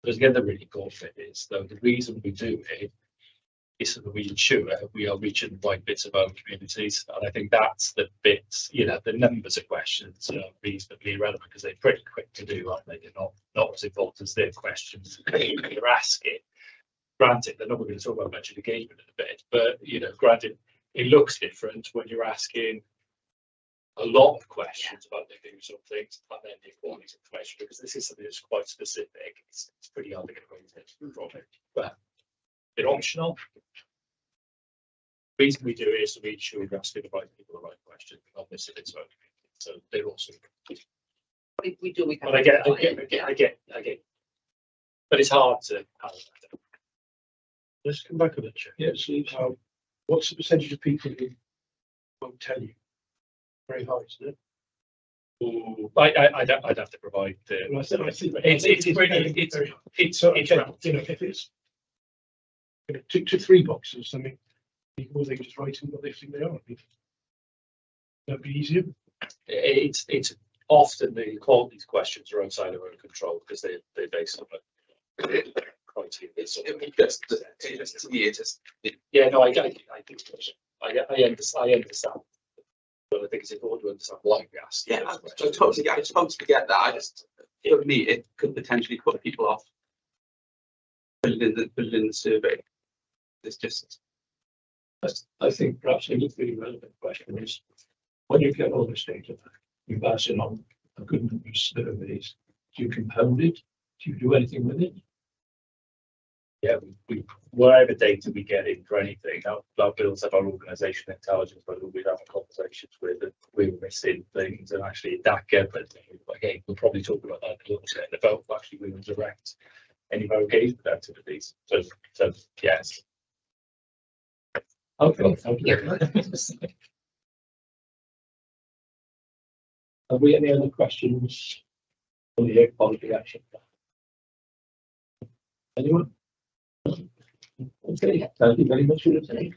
Speaker 7: But again, the really important bit is though the reason we do it is so that we ensure we are reaching the right bits of our communities, and I think that's the bits. You know, the numbers of questions are reasonably irrelevant because they're pretty quick to do, aren't they? They're not as involved as their questions you're asking. Granted, they're not going to talk about budget engagement in a bit, but you know, granted, it looks different when you're asking a lot of questions about the news of things and then the quality information, because this is something that's quite specific. It's pretty hard to get away from it, but they're optional. The reason we do it is to make sure we're asking the right people the right question, not missing it. So they're also.
Speaker 5: We do. We can.
Speaker 7: But I get. But it's hard to.
Speaker 3: Let's come back on it. Yeah, see how. What's the percentage of people who won't tell you? Very high, isn't it?
Speaker 7: Ooh, I'd have to provide the.
Speaker 3: Well, I think
Speaker 7: It's
Speaker 3: so again, you know, if it's you know, 2 to 3 boxes, I mean, people they just write in what they think they are. I mean, that'd be easier.
Speaker 7: It's often the qualities questions are outside of our control because they're based on it. Yeah, no, I think I understand. But I think it's important to understand why we ask.
Speaker 9: Yeah, I totally get that. I just, for me, it could potentially put people off putting in the survey. It's just.
Speaker 2: I think perhaps a really relevant question is when you get all this data back, you pass it on a good number of surveys. Do you compound it? Do you do anything with it?
Speaker 4: yeah, we whatever data we get in for anything, that builds up our organisational intelligence, whether we'd have conversations with and we were missing things, and actually that gave, but again, we'll probably talk about that a little bit about actually we will direct any of our engagement activities. So yes. Okay.
Speaker 2: Have we any other questions on the air quality action plan? Anyone? Okay, thank you very much for your time.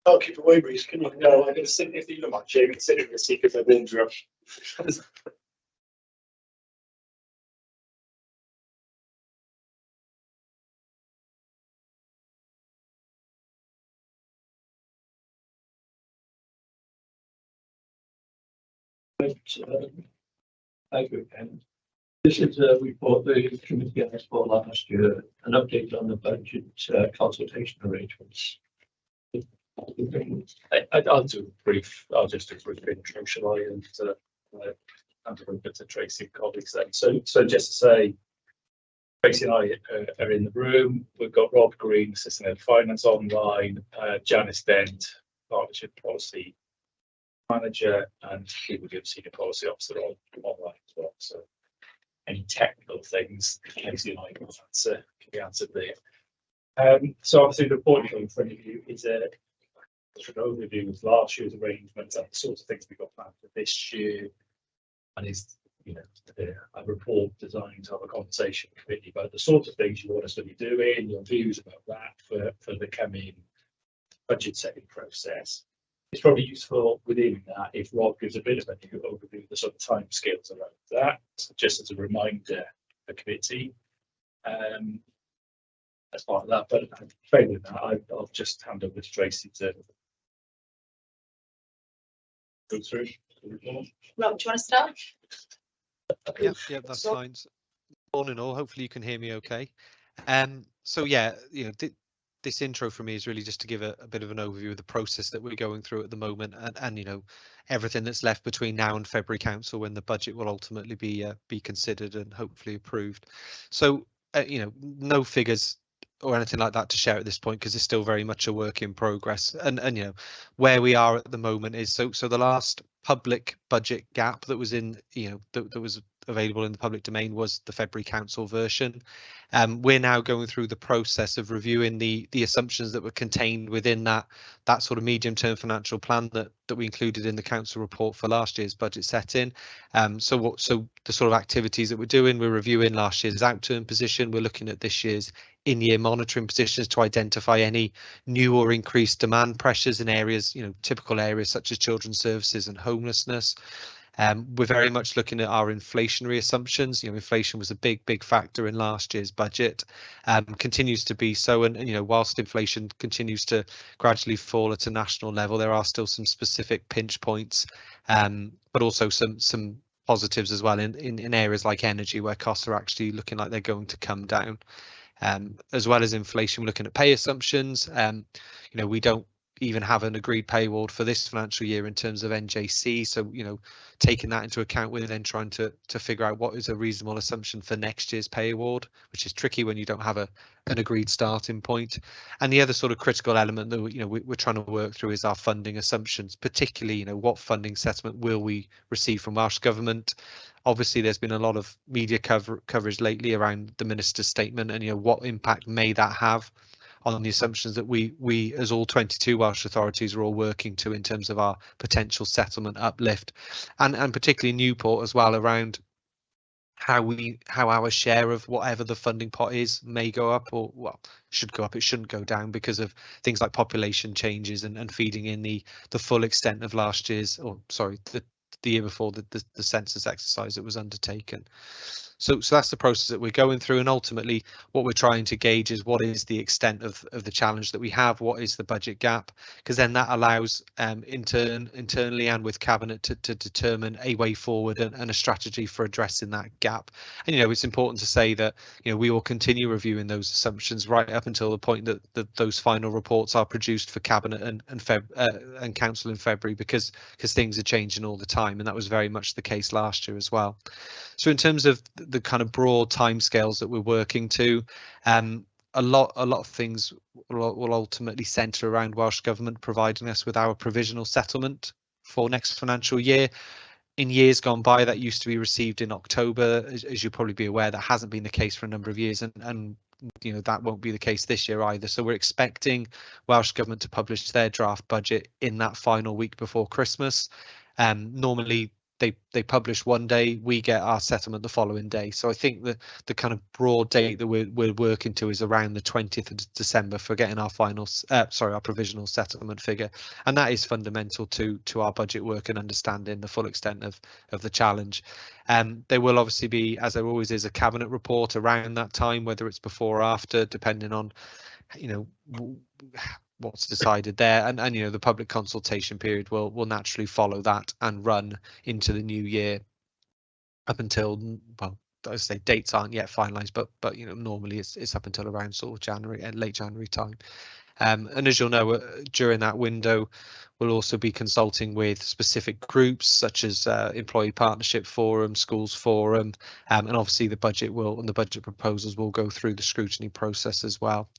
Speaker 3: I'll keep away, Reece, can you?
Speaker 10: No, I'm going to sit, if you don't mind, Jamie, sit in the seat because I've been interrupted.
Speaker 2: Thank you, Ken. This is a report the committee asked for last year, an update on the budget consultation arrangements.
Speaker 4: I'll do a brief. I'll just do a brief intro, shall I? And hand over to Tracy and colleagues then. So just to say, Tracy and I are in the room. We've got Rob Green, Assistant Head of Finance online, Janice Dent, Partnership Policy Manager, and People Give Senior Policy Officer online as well. So any technical things, Tracy and I can be answered there. So obviously the report in front of you is an overview of last year's arrangements and the sorts of things we've got planned for this year, and is a report designed to have a conversation committee about the sorts of things you want us to be doing, your views about that for the coming budget setting process. It's probably useful within that if Rob gives a bit of an overview of the sort of time scales around that, just as a reminder for the committee. As part of that, but failing that, I'll just hand over to Tracy to go through the report.
Speaker 5: Rob, do you want to start?
Speaker 11: Yeah, that's fine. Morning all, hopefully you can hear me okay. So yeah, this intro for me is really just to give a bit of an overview of the process that we're going through at the moment, and everything that's left between now and February Council, when the budget will ultimately be considered and hopefully approved. So no figures or anything like that to share at this point, because it's still very much a work in progress, and where we are at the moment is so the last public budget gap that was in that was available in the public domain was the February Council version. We're now going through the process of reviewing the assumptions that were contained within that sort of medium-term financial plan that we included in the council report for last year's budget setting. So the sort of activities that we're doing, we're reviewing last year's outturn position, we're looking at this year's in-year monitoring positions to identify any new or increased demand pressures in areas, typical areas such as children's services and homelessness. We're very much looking at our inflationary assumptions. Inflation was a big factor in last year's budget, continues to be so, and whilst inflation continues to gradually fall at a national level, there are still some specific pinch points, but also some positives as well in areas like energy, where costs are actually looking like they're going to come down. As well as inflation, we're looking at pay assumptions. We don't even have an agreed pay award for this financial year in terms of NJC, so taking that into account, we're then trying to figure out what is a reasonable assumption for next year's pay award, which is tricky when you don't have an agreed starting point. And the other sort of critical element that we're trying to work through is our funding assumptions, particularly what funding settlement will we receive from Welsh Government. Obviously, there's been a lot of media coverage lately around the minister's statement, and what impact may that have on the assumptions that we as all 22 Welsh authorities are all working to in terms of our potential settlement uplift, and particularly Newport as well, around how our share of whatever the funding pot is may go up, or should go up. It shouldn't go down because of things like population changes and feeding in the full extent of last year's, or sorry, the year before the census exercise that was undertaken. So that's the process that we're going through, and ultimately what we're trying to gauge is what is the extent of the challenge that we have, what is the budget gap, because then that allows internally and with cabinet to determine a way forward and a strategy for addressing that gap. And it's important to say that we will continue reviewing those assumptions right up until the point that those final reports are produced for cabinet and council in February, because things are changing all the time, and that was very much the case last year as well. So in terms of the kind of broad timescales that we're working to, a lot of things will ultimately centre around Welsh Government providing us with our provisional settlement for next financial year. In years gone by, that used to be received in October. As you'll probably be aware, that hasn't been the case for a number of years, and that won't be the case this year either. So we're expecting Welsh Government to publish their draft budget in that final week before Christmas. Normally they publish one day, we get our settlement the following day. So I think the kind of broad date that we're working to is around the 20th of December for getting our our provisional settlement figure, and that is fundamental to our budget work and understanding the full extent of the challenge. There will obviously be, as there always is, a cabinet report around that time, whether it's before or after, depending on what's decided there, and the public consultation period will naturally follow that and run into the new year up until, well, as I say, dates aren't yet finalised, but normally it's up until around sort of January and late January time. And as you'll know, during that window, we'll also be consulting with specific groups such as Employee Partnership Forum, Schools Forum, and obviously the budget proposals will go through the scrutiny process as well.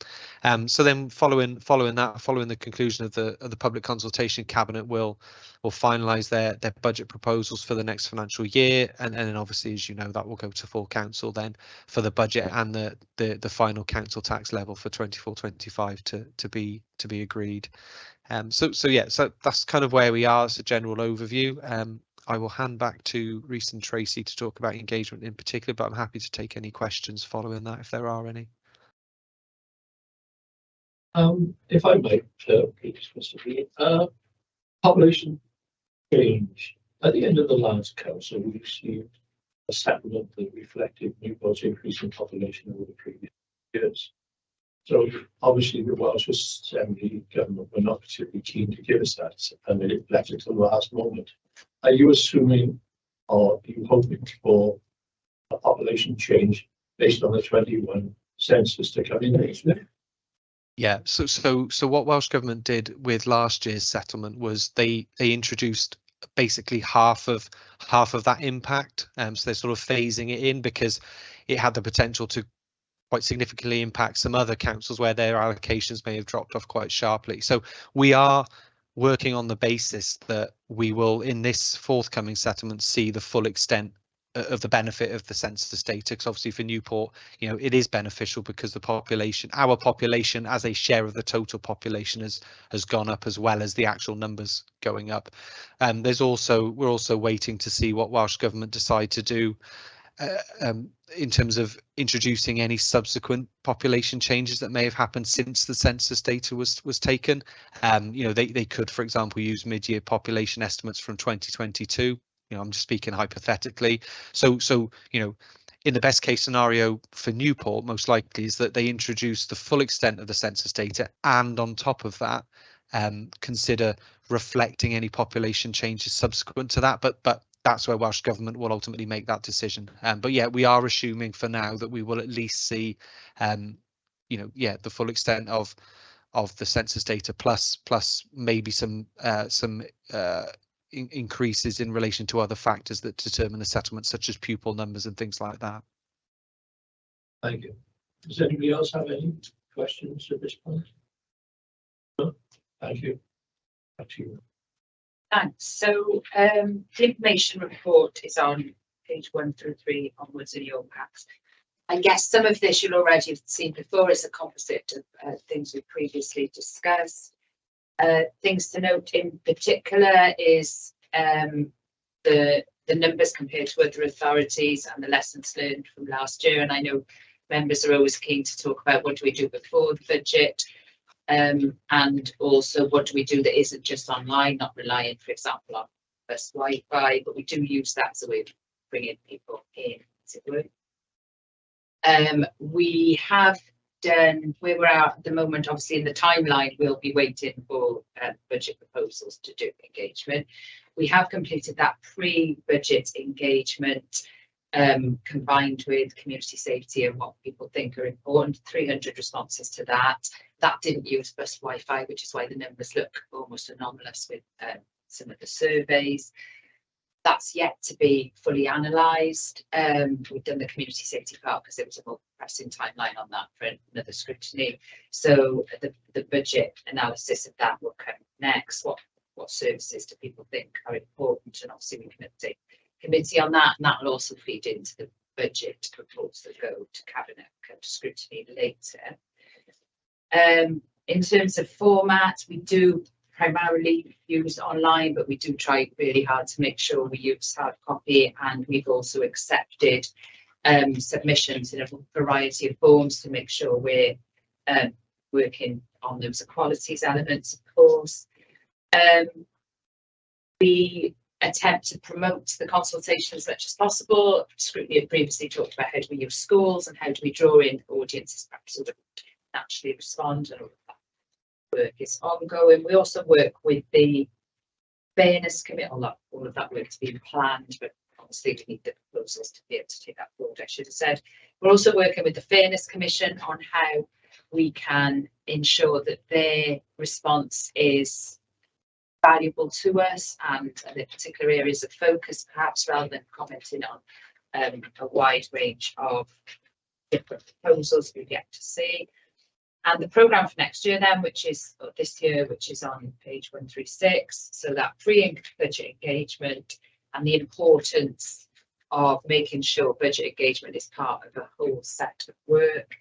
Speaker 11: So then following the conclusion of the public consultation, Cabinet will finalise their budget proposals for the next financial year, and then obviously, as you know, that will go to full council then for the budget and the final council tax level for 24-25 to be agreed. So that's kind of where we are as a general overview. I will hand back to Rhys and Tracy to talk about engagement in particular, but I'm happy to take any questions following that if there are any.
Speaker 2: If I may, please, Mr. Lee, population change. At the end of the last council, we received a settlement that reflected Newport's increase in population over the previous years. So obviously the Welsh Assembly government were not particularly keen to give us that, and it left it to the last moment. Are you assuming, or are you hoping for a population change based on the 21 census to come in next year?
Speaker 11: Yeah, so what Welsh Government did with last year's settlement was they introduced basically half of that impact. So they're sort of phasing it in because it had the potential to quite significantly impact some other councils where their allocations may have dropped off quite sharply. So we are working on the basis that we will, in this forthcoming settlement, see the full extent of the benefit of the census data, because obviously for Newport, it is beneficial because our population as a share of the total population has gone up, as well as the actual numbers going up. We're also waiting to see what Welsh Government decide to do in terms of introducing any subsequent population changes that may have happened since the census data was taken. They could, for example, use mid-year population estimates from 2022. I'm just speaking hypothetically. So in the best case scenario for Newport, most likely is that they introduce the full extent of the census data, and on top of that, consider reflecting any population changes subsequent to that. But that's where Welsh Government will ultimately make that decision. But yeah, we are assuming for now that we will at least see, the full extent of the census data plus maybe some increases in relation to other factors that determine the settlement, such as pupil numbers and things like that.
Speaker 2: Thank you. Does anybody else have any questions at this point? No? Thank you. Back to you.
Speaker 5: Thanks. So the information report is on page 1 through 3 onwards in your packs. I guess some of this you'll already have seen before as a composite of things we've previously discussed. Things to note in particular is the numbers compared to other authorities and the lessons learned from last year. And I know members are always keen to talk about what do we do before the budget, and also what do we do that isn't just online, not reliant, for example, on bus Wi-Fi, but we do use that as a way of bringing people in, as it were. We have done where we're at the moment, obviously in the timeline, we'll be waiting for budget proposals to do engagement. We have completed that pre-budget engagement combined with community safety and what people think are important, 300 responses to that. That didn't use bus Wi-Fi, which is why the numbers look almost anomalous with some of the surveys. That's yet to be fully analysed. We've done the community safety part because it was a more pressing timeline on that for another scrutiny. So the budget analysis of that will come next. What services do people think are important? And obviously we can update committee on that, and that will also feed into the budget reports that go to cabinet, come to scrutiny later. In terms of format, we do primarily use online, but we do try really hard to make sure we use hard copy, and we've also accepted submissions in a variety of forms to make sure we're working on those equalities elements, of course. We attempt to promote the consultation as much as possible. Scrutiny had previously talked about how do we use schools and how do we draw in audiences perhaps who would naturally respond, and all of that work is ongoing. We also work with the fairness committee, all of that work is being planned, but obviously we need the proposals to be able to take that forward, I should have said. We're also working with the Fairness Commission on how we can ensure that their response is valuable to us and the particular areas of focus, perhaps, rather than commenting on a wide range of different proposals we've yet to see. And the programme for next year then, which is this year, which is on page 136, so that pre-budget engagement and the importance of making sure budget engagement is part of a whole set of work.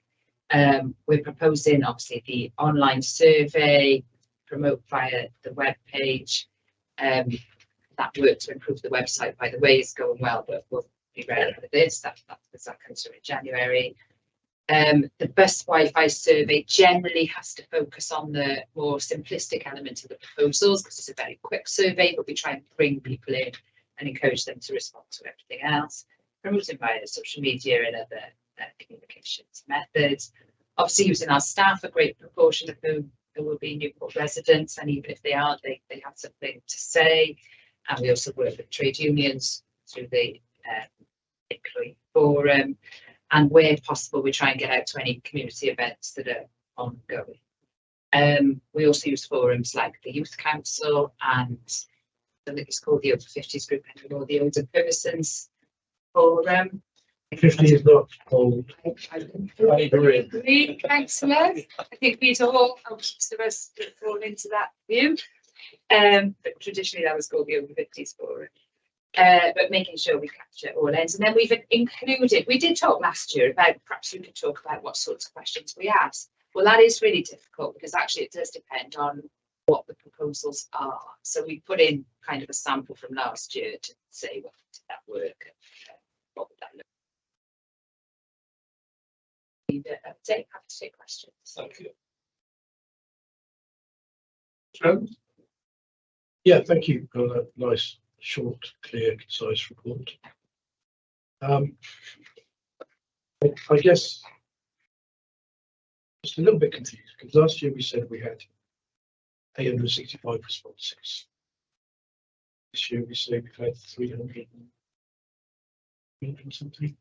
Speaker 5: We're proposing obviously the online survey, promote via the web page. That work to improve the website, by the way, is going well, but we'll be ready for this. That comes through in January. The bus Wi-Fi survey generally has to focus on the more simplistic element of the proposals because it's a very quick survey, but we try and bring people in and encourage them to respond to everything else. Promoting via social media and other communications methods. Obviously using our staff, a great proportion of whom will be Newport residents, and even if they aren't, they have something to say. And we also work with trade unions through the employee forum, and where possible we try and get out to any community events that are ongoing. We also use forums like the Youth Council, and I think it's called the Over 50s group anymore, the Older Persons Forum.
Speaker 3: 50 is not old.
Speaker 5: I agree, councillor. I think these are all, most of us fall into that view. But traditionally that was called the Over 50s Forum. But making sure we capture all ends. And then we've included, we did talk last year about, perhaps we could talk about what sorts of questions we ask. Well, that is really difficult because actually it does depend on what the proposals are. So we put in kind of a sample from last year to say, well, did that work? What would that look like? Happy to take questions.
Speaker 2: Thank you.
Speaker 3: Yeah, thank you for that nice, short, clear, concise report. I guess just a little bit confused because last year we said we had 865 responses. This year we say we've had 300 something,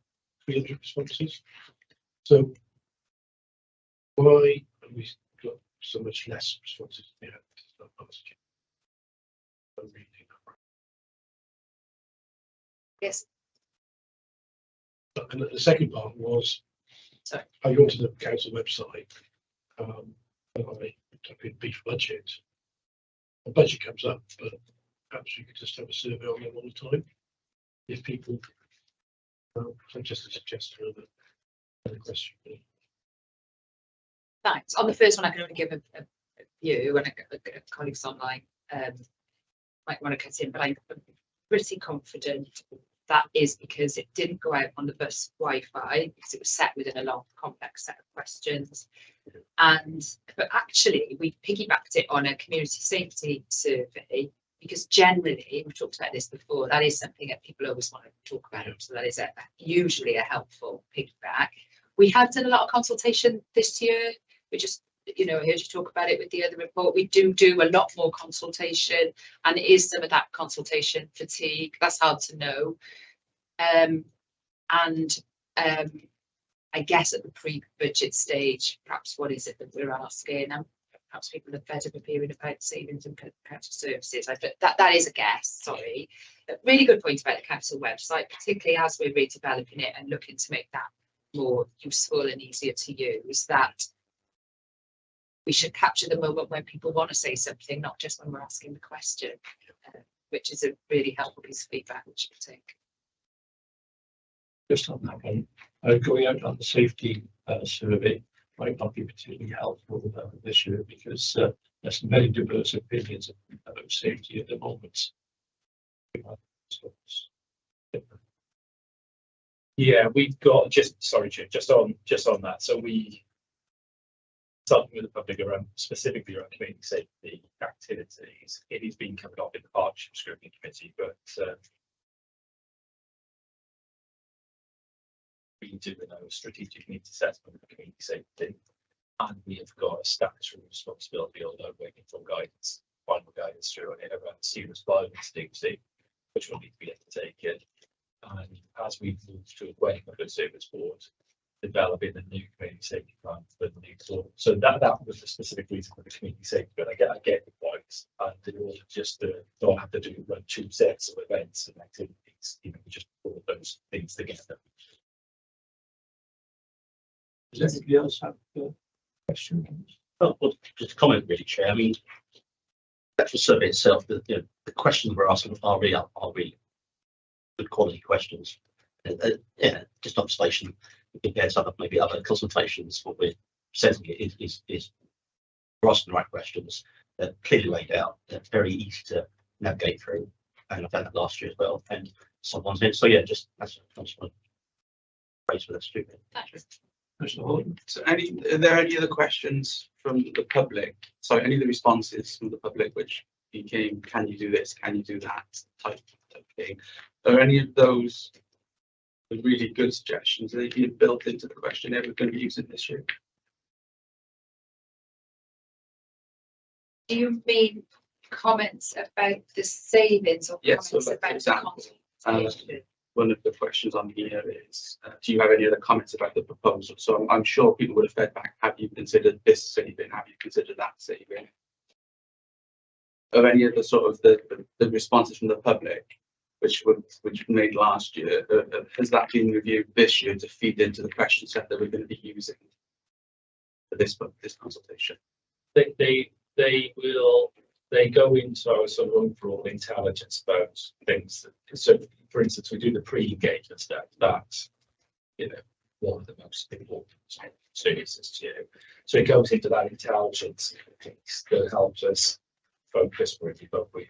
Speaker 3: 300 responses. So why have we got so much less responses than we had last year?
Speaker 5: Yes.
Speaker 3: And the second part was,
Speaker 5: sorry,
Speaker 3: I go to the council website and I type in beef budget. The budget comes up, but perhaps you could just have a survey on them all the time. If people, so just a suggestion of a question.
Speaker 5: Thanks. On the first one, I can only give a view, and a colleagues online might want to cut in, but I'm pretty confident that is because it didn't go out on the bus Wi-Fi because it was set within a long, complex set of questions. But actually, we piggybacked it on a community safety survey because generally, we've talked about this before, that is something that people always want to talk about. So that is usually a helpful piggyback. We have done a lot of consultation this year. We just, you know, I heard you talk about it with the other report. We do a lot more consultation, and it is some of that consultation fatigue. That's hard to know. I guess at the pre-budget stage, perhaps what is it that we're asking? And perhaps people are fed up of hearing about savings and council services. That is a guess, sorry. A really good point about the council website, particularly as we're redeveloping it and looking to make that more useful and easier to use, that we should capture the moment when people want to say something, not just when we're asking the question, which is a really helpful piece of feedback which we take.
Speaker 2: Just on that one, going out on the safety survey might not be particularly helpful this year, because there's some very diverse opinions about safety at the moment.
Speaker 4: Yeah, we've got sorry, Jim, just on that. So we talking with the public around specifically around community safety activities. It is being covered off in the partnership scrutiny committee, but we do a strategic needs assessment of community safety, and we have got a statutory responsibility, although waiting for guidance, final guidance through on it around serious violence dignity, which will need to be undertaken. And as we move to a Gwener Public Service Board, developing a new community safety plan for the Newport. So that was the specific reason for the community safety, but I get the points, and in order just to not have to run two sets of events and activities, you know, we just put those things together.
Speaker 2: Does anybody else have a question?
Speaker 6: Well, just a comment, really, Chair. I mean, the actual survey itself, the questions we're asking are really good quality questions. Yeah, just observation compared to maybe other consultations. What we're presenting is we're asking the right questions. They're clearly laid out. They're very easy to navigate through, and I've done that last year as well. And someone's in. So yeah, just that's one praise for that stupid.
Speaker 9: So are there any other questions from the public? Sorry, any of the responses from the public which became, can you do this, can you do that type thing? Are any of those really good suggestions? Are they being built into the questionnaire we're going to be using this year?
Speaker 5: Do you mean comments about the savings or
Speaker 9: Yes,
Speaker 5: comments
Speaker 9: so for
Speaker 5: about
Speaker 9: example,
Speaker 5: the consultation?
Speaker 9: one of the questions on here is, do you have any other comments about the proposal? So I'm sure people would have fed back, have you considered this saving? Have you considered that saving? Of any of the sort of the responses from the public, which made last year, has that been reviewed this year to feed into the question set that we're going to be using for this consultation?
Speaker 4: They go into our sort of overall intelligence about things. So, for instance, we do the pre-engagement step. That's, you know, one of the most important services to you. So it goes into that intelligence piece that helps us focus really, but we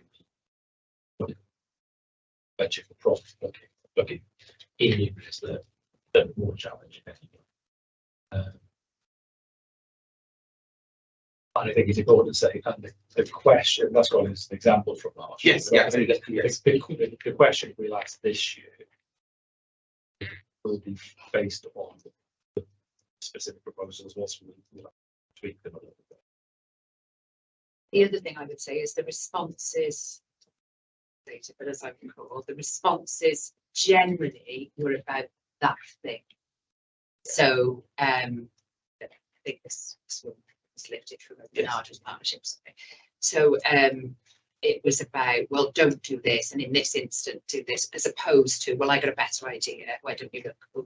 Speaker 4: budget for profit looking in areas that are more challenging. And I think it's important to say, and the question, that's got an example from last year.
Speaker 9: Yes, yeah,
Speaker 4: yes. The question we'll ask this year will be based on the specific proposals once we tweak them a little bit.
Speaker 5: The other thing I would say is the responses, but as I recall, the responses generally were about that thing. So I think this one was lifted from a larger partnerships. So it was about, well, don't do this, and in this instant do this, as opposed to, well, I got a better idea, why don't you look for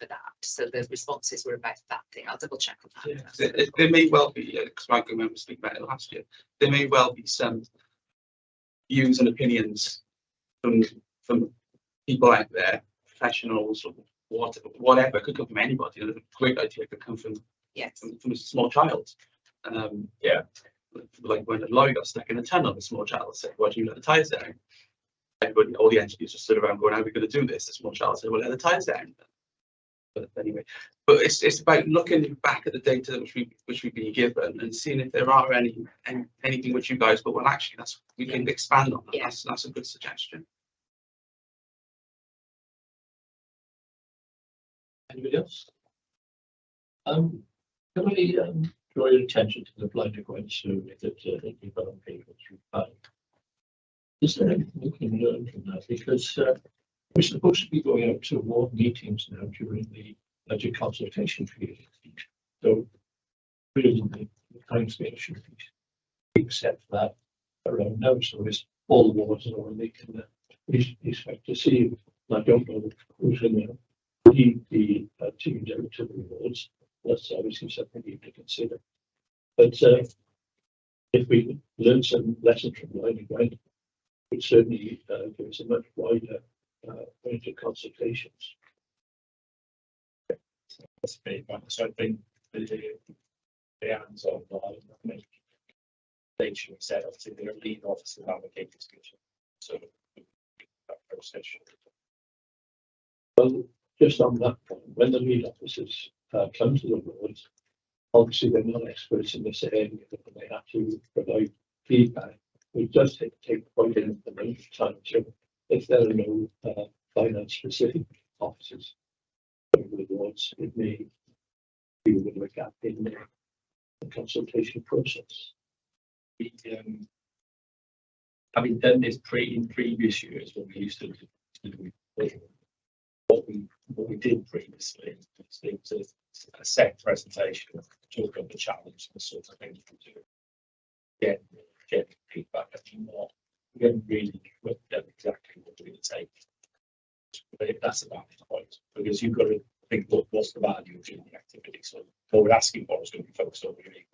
Speaker 5: that? So the responses were about that thing. I'll double check on that.
Speaker 9: Yeah, there may well be, because I can remember speaking about it last year, there may well be some views and opinions from people out there, professionals or whatever, could come from anybody. A great idea could come from from a small child. Like when a lorry got stuck in a tunnel, a small child said, why do you let the tyres down? Everybody, all the engineers just stood around going, how are we going to do this? The small child said, well, let the tyres down. But anyway, but it's about looking back at the data which we've been given and seeing if there are anything which you guys go, well, actually we can expand on that.
Speaker 5: Yeah.
Speaker 9: That's a good suggestion.
Speaker 2: Anybody else? Can I draw your attention to the blind Gwen survey that you've got on page 135? Is there anything we can learn from that? Because we're supposed to be going out to ward meetings now during the budget consultation period. So really the timescale should be except that around now. So it's all the wards are already can expect to see. I don't know who's going to lead the team down to the wards. That's obviously something we need to consider. But if we learn some lessons from blind and blind, it would certainly give us a much wider range of consultations.
Speaker 4: That's big one. So I think the hands-on they should set up to their lead officer allocate discussion. So that process should.
Speaker 2: Well, just on that point, when the lead officers come to the wards, obviously they're not experts in this area, but they have to provide feedback. It does take quite an amount of time. So if there are no finance specific officers over the wards, it may be a bit of a gap in the consultation process.
Speaker 4: Having done this in previous years when we used to do what we did previously was a set presentation, talk about the challenge, the sort of things we do. Get feedback. I think we haven't really worked out exactly what we're going to take. But that's about the point, because you've got to think what's the value of doing the activity. So what we're asking for is going to be focused on really.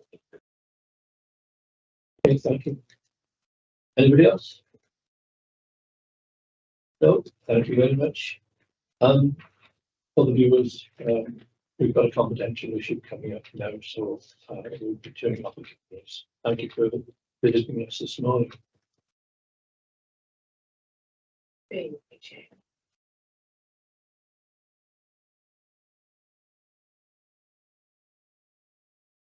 Speaker 2: Okay, thank you. Anybody else? No, thank you very much. For the viewers, we've got a confidential issue coming up now, so we'll be turning off the cameras. Thank you for visiting us this morning.